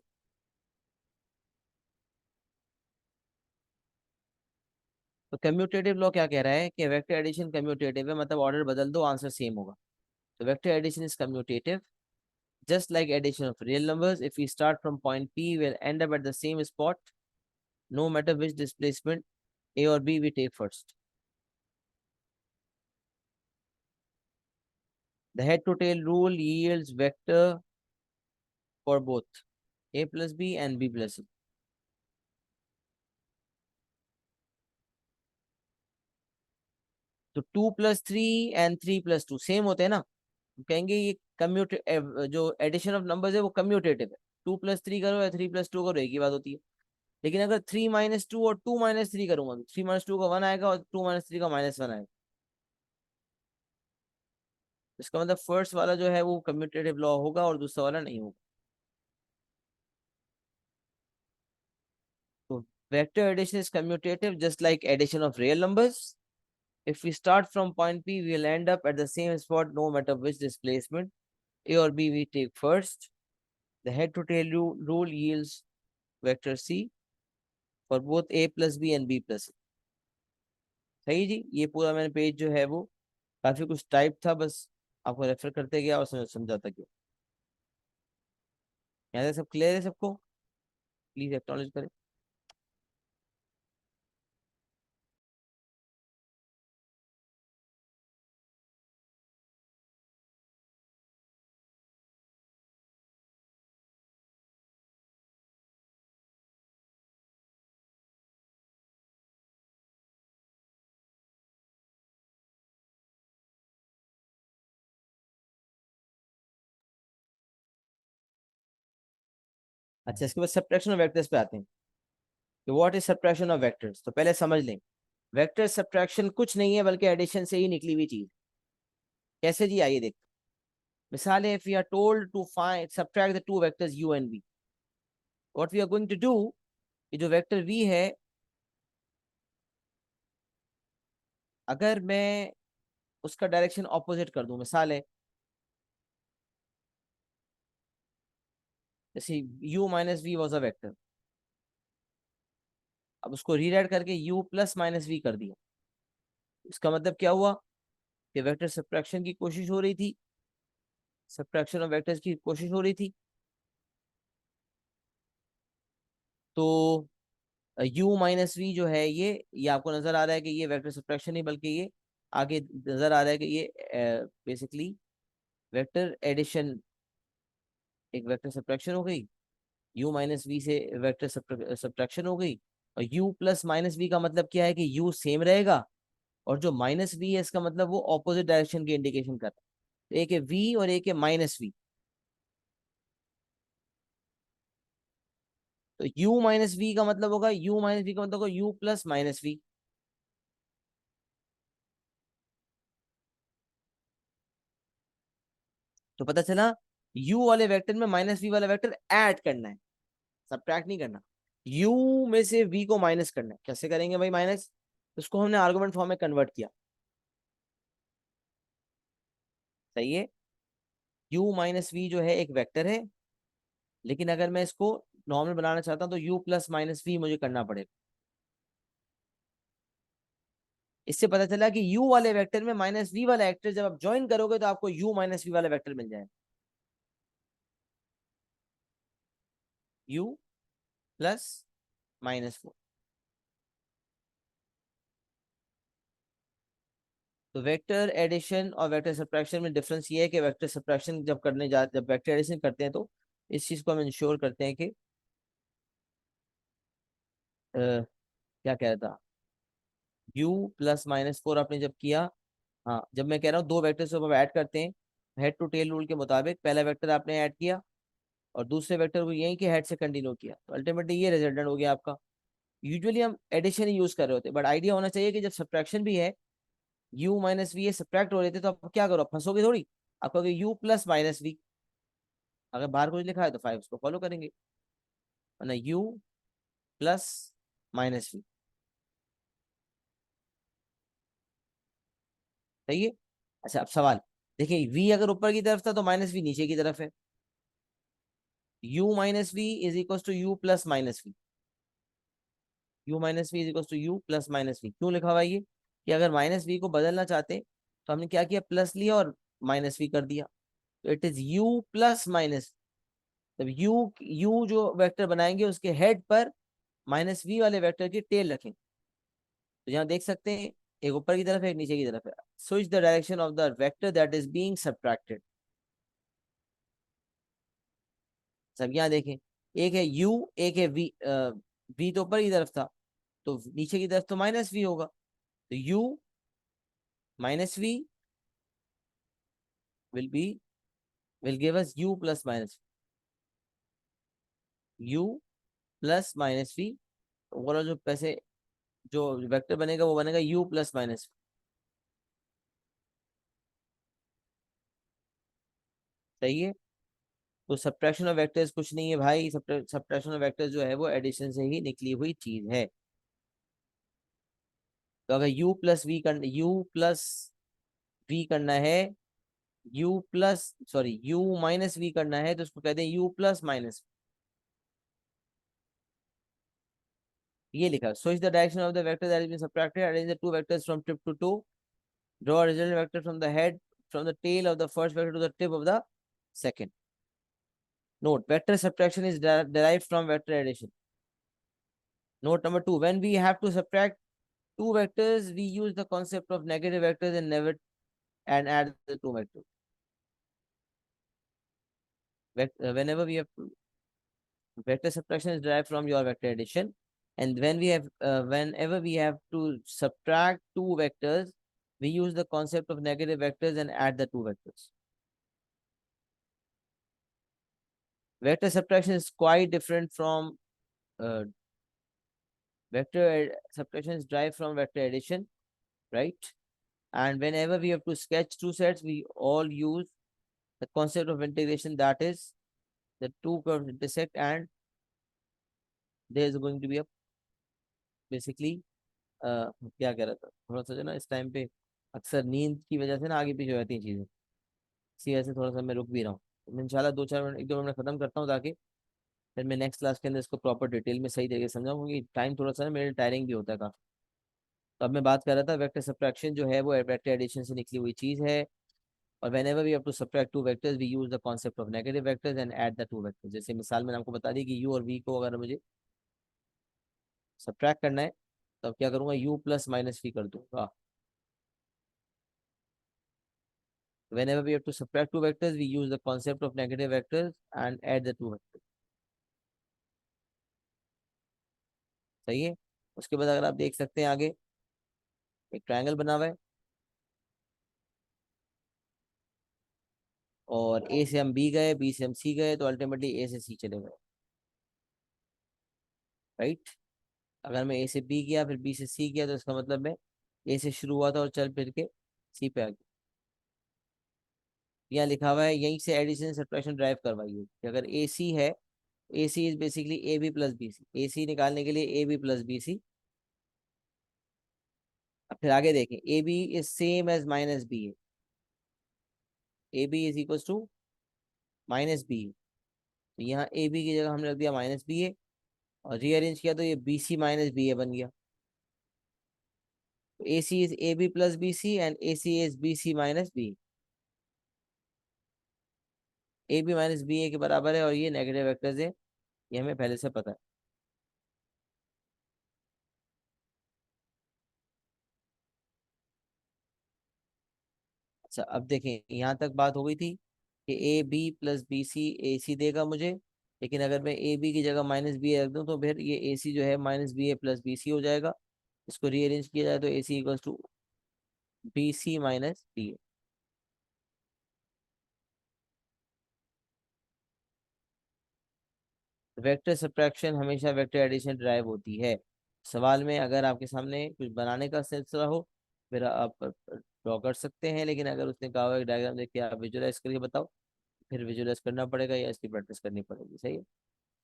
तो कम्यूटेटिव लॉ क्या कह रहा है कि वेक्टर एडिशन कम्यूटेटिव है, मतलब ऑर्डर बदल दो आंसर सेम होगा। तो vector addition is commutative just like addition of real numbers. If we start from point P, we'll end up at the same spot no matter which displacement A or B we take first. The head to tail rule yields vector for both A plus B and B plus C. तो 2+3 एंड 3+2 सेम होते हैं ना, तो कहेंगे ये कम्यूट जो एडिशन ऑफ नंबर्स है वो कम्यूटेटिव है। 2+3 करो या 3+2 करो, एक ही बात होती है। लेकिन अगर 3-2 और 2-3 करूंगा तो 3-2 का 1 आएगा और 2-3 का -1 आएगा। इसका मतलब फर्स्ट वाला जो है वो कम्यूटेटिव लॉ होगा और दूसरा वाला नहीं होगा। तो vector addition is commutative just like addition of real numbers. If we start from point P, we will end up at the same spot no matter which displacement A or B we take first. The head to tail rule yields vector C for both A plus B and B plus C. सही जी, ये पूरा मैंने पेज जो है वो काफी कुछ टाइप था, बस आपको रेफर करते गया और समझाता गया। यहाँ से सब क्लियर है सबको? प्लीज एक्नॉलेज करें। अच्छा, इसके बाद सब्ट्रैक्शन ऑफ वेक्टर्स पे आते हैं कि what is subtraction of vectors. तो पहले समझ लें, वेक्टर सब्ट्रैक्शन कुछ नहीं है बल्कि एडिशन से ही निकली हुई चीज। कैसे जी, आइए देखते हैं। मिसाल है, if we are told to find subtract the two vectors u and v, what we are going to do, ये जो वेक्टर v है, अगर मैं उसका डायरेक्शन ऑपोजिट कर दूं, मिसाल है जैसे u minus v was a vector, अब उसको रीराइट करके u प्लस माइनस वी कर दिया। इसका मतलब क्या हुआ कि वेक्टर सब्ट्रैक्शन की कोशिश हो रही थी, सब्ट्रैक्शन ऑफ वेक्टर्स की कोशिश हो रही थी। तो u माइनस वी जो है ये आपको नजर आ रहा है कि ये वेक्टर सब्ट्रैक्शन नहीं, बल्कि ये आगे नजर आ रहा है कि ये बेसिकली वेक्टर एडिशन, एक वेक्टर सब्ट्रैक्शन हो गई। u माइनस वी से वेक्टर सब्ट्रैक्शन हो गई। और u प्लस माइनस वी का मतलब क्या है कि u सेम रहेगा, और जो माइनस वी है इसका मतलब वो ऑपोजिट डायरेक्शन की इंडिकेशन कर रहा है। तो एक है v और एक है माइनस वी। तो u माइनस वी का मतलब होगा, u माइनस वी का मतलब होगा u प्लस माइनस वी। तो पता चला u वाले वेक्टर में माइनस वी वाला वेक्टर ऐड करना है, सब्ट्रैक्ट नहीं करना। u में से v को माइनस करना है, कैसे करेंगे भाई माइनस? उसको हमने आर्गुमेंट फॉर्म में कन्वर्ट किया। सही है, u माइनस वी जो है एक वेक्टर है, लेकिन अगर मैं इसको नॉर्मल बनाना चाहता हूँ तो u प्लस माइनस वी मुझे करना पड़ेगा। इससे पता चला कि u वाले वेक्टर में माइनस वी वाला वेक्टर जब आप ज्वाइन करोगे तो आपको u माइनस वी वाला वेक्टर मिल जाएगा। u plus -4। तो वेक्टर एडिशन और वेक्टर सब्ट्रैक्शन में डिफरेंस ये है कि वेक्टर सब्ट्रैक्शन जब वेक्टर एडिशन करते हैं तो इस चीज को हम इंश्योर करते हैं कि क्या कह रहा था, u प्लस -4 आपने जब किया, हाँ जब मैं कह रहा हूँ दो वेक्टर्स को ऐड करते हैं हेड टू टेल रूल के मुताबिक, पहला वेक्टर आपने ऐड किया और दूसरे वेक्टर को यहीं के हेड से कंटिन्यू किया, तो अल्टीमेटली ये रिजल्टेंट हो गया आपका। यूजुअली हम एडिशन ही यूज कर रहे होते हैं, बट आइडिया होना चाहिए कि जब सब्ट्रैक्शन भी है, u माइनस वी ये सब्ट्रैक्ट हो रहे थे, तो आप क्या करो, आप फंसोगे थोड़ी। आप कहोगे u प्लस -v, अगर बाहर कुछ लिखा है तो 5 उसको फॉलो करेंगे, वरना u प्लस -v। सही है। अच्छा अब सवाल देखिए, v अगर ऊपर की तरफ था तो -v नीचे की तरफ है, u minus v is equal to u plus -v, u minus v is equal to u plus -v। क्यों लिखा हुआ है ये, कि अगर -v को बदलना चाहते तो हमने क्या किया, प्लस लिया और -v कर दिया, तो it is u plus minus. तब u जो वेक्टर बनाएंगे उसके हेड पर -v वाले वेक्टर की टेल रखें, तो यहाँ देख सकते हैं एक ऊपर की तरफ है एक नीचे की तरफ है। Switch the direction of the vector that is being subtracted. सब यहाँ देखें, एक है u, एक है v, v तो ऊपर की तरफ था, तो नीचे की तरफ तो -v होगा, तो u minus v will be will give us u plus u plus -v। Overall जो पैसे जो वेक्टर बनेगा वो बनेगा u प्लस -v। सही है। तो सब्ट्रैक्शन ऑफ वेक्टर्स कुछ नहीं है भाई, सब्ट्रैक्शन ऑफ वेक्टर्स जो है वो एडिशन से ही निकली हुई चीज है। तो अगर u करना है, u माइनस वी करना है, तो उसको कहते हैं u प्लस माइनस। ये लिखा, switch the direction of the vector that is been subtracted, arrange the two vectors from tip to to, draw a resultant vector from the head, from the tail of the first vector to the tip of the second. Note, vector subtraction is derived from vector addition. Note number 2, when we have to subtract two vectors, we use the concept of negative vectors and never and add the two vectors. Whenever we have vector subtraction is derived from your vector addition, and whenever we have to subtract two vectors, we use the concept of negative vectors and add the two vectors. Vector subtraction is quite different from subtraction is derived from vector addition, right? And whenever we have to sketch two sets, we all use the concept of integration, that is the two curves intersect and there is going to be a basically क्या कह रहा था, थोड़ा सा जो ना इस टाइम पे अक्सर नींद की वजह से ना आगे पीछे हो जाती हैं चीजें, इसी वजह से थोड़ा सा मैं रुक भी रहा हूँ। तो मैं इंशाल्लाह 2-4 मिनट 1-2 मिनट में खत्म करता हूँ, ताकि फिर मैं नेक्स्ट क्लास के अंदर इसको प्रॉपर डिटेल में सही तरीके से समझाऊँ, क्योंकि टाइम थोड़ा सा ना मेरे टायरिंग भी होता है काफी। तो अब मैं बात कर रहा था, वेक्टर सब्ट्रैक्शन जो है वो वेक्टर एडिशन से निकली हुई चीज है, और whenever we have to subtract two vectors we use the concept of negative vectors and add the two vectors। जैसे मिसाल मैंने आपको बता दी कि u और v को अगर मुझे सब्ट्रैक्ट करना है, तो अब क्या करूंगा, u प्लस -v कर दूंगा। Whenever we have to subtract two vectors we use the concept of negative vectors and add the two vectors। सही है। उसके बाद अगर आप देख सकते हैं आगे एक ट्रायंगल बना हुआ है, और ए से हम बी गए, बी से हम सी गए, तो अल्टीमेटली ए से सी चले गए, राइट। अगर मैं ए से बी किया फिर बी से सी किया, तो इसका मतलब मैं ए से शुरू हुआ था और चल फिर के सी पे आ गया। यहाँ लिखा हुआ है यहीं से एडिशन सब्ट्रैक्शन ड्राइव करवाइए, कि अगर ए सी है, A C is basically A B plus B C, A C निकालने के लिए A B plus B C. अब फिर आगे देखें, A B is same as minus B है, A B is equal to minus B है, तो यहाँ ए बी की जगह हमने रख दिया माइनस बी है, और रीअरेंज किया तो ये B C minus B A बन गया। तो A C is A B plus B C and A C is B C minus B, A B minus B A के बराबर है, और ये नेगेटिव वेक्टर्स है, ये हमें पहले से पता है। अच्छा अब देखें, यहाँ तक बात हो गई थी कि A B plus B C A C देगा मुझे, लेकिन अगर मैं ए बी की जगह माइनस बी ए रख दूँ तो फिर ये ए सी जो है minus B A plus B C हो जाएगा। इसको रीअरेंज किया जाए तो A C equals to B C minus D. Vector subtraction हमेशा वेक्टर एडिशन ड्राइव होती है। सवाल में अगर आपके सामने कुछ बनाने का सिलसिला हो फिर आप ड्रॉ कर सकते हैं, लेकिन अगर उसने कहा हुआ डायग्राम देखिए आप विजुअलाइज करके बताओ, फिर विजुअलाइज करना पड़ेगा या इसकी प्रैक्टिस करनी पड़ेगी। सही है।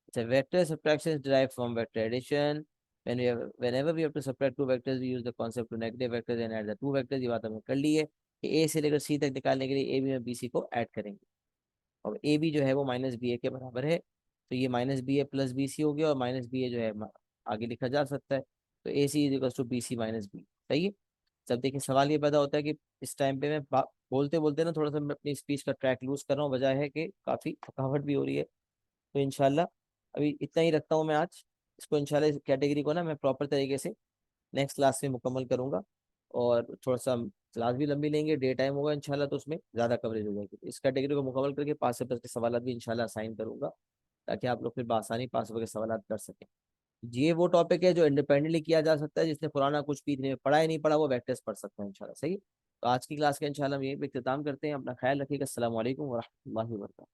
अच्छा, vector subtraction is derived from vector addition. Whenever we have to subtract two vectors, we use the concept to negative vectors and add the two vectors। ये बात हमने कर ली है कि a से लेकर c तक निकालने के लिए a b में bc को ऐड करेंगे, और ए बी जो है वो माइनस बी ए के बराबर है, तो ये minus B A plus B C हो गया, और माइनस बी ए जो है आगे लिखा जा सकता है, तो A C is equal to B C minus B. सही है। जब देखिए सवाल ये पैदा होता है कि इस टाइम पे मैं बोलते बोलते ना थोड़ा सा मैं अपनी स्पीच का ट्रैक लूज कर रहा हूँ, वजह है कि काफ़ी थकावट भी हो रही है। तो इनशाला अभी इतना ही रखता हूँ मैं आज। इसको इनशाला इस कैटेगरी को ना मैं प्रॉपर तरीके से नेक्स्ट क्लास में मुकम्मल करूँगा, और थोड़ा सा क्लास भी लंबी लेंगे, डे टाइम होगा इंशाल्लाह, तो उसमें ज़्यादा कवरेज हो जाएगी। इस कैटेगरी को मुकम्मल करके 5 से 10 के सवाल भी इंशाल्लाह असाइन करूँगा, ताकि आप लोग फिर बआसानी 5 के सवाल कर सकें। ये वो टॉपिक है जो इंडिपेंडेंटली किया जा सकता है, जिसने पुराना कुछ भी नहीं पढ़ा है नहीं पढ़ा वो वेक्टर्स पढ़ सकता है इंशाल्लाह। सही। तो आज की क्लास का इंशाल्लाह हम यही पे इख्तिताम करते हैं। अपना ख्याल रखिएगा। अस्सलाम वालेकुम वरहमतुल्लाहि वबरकातुहू।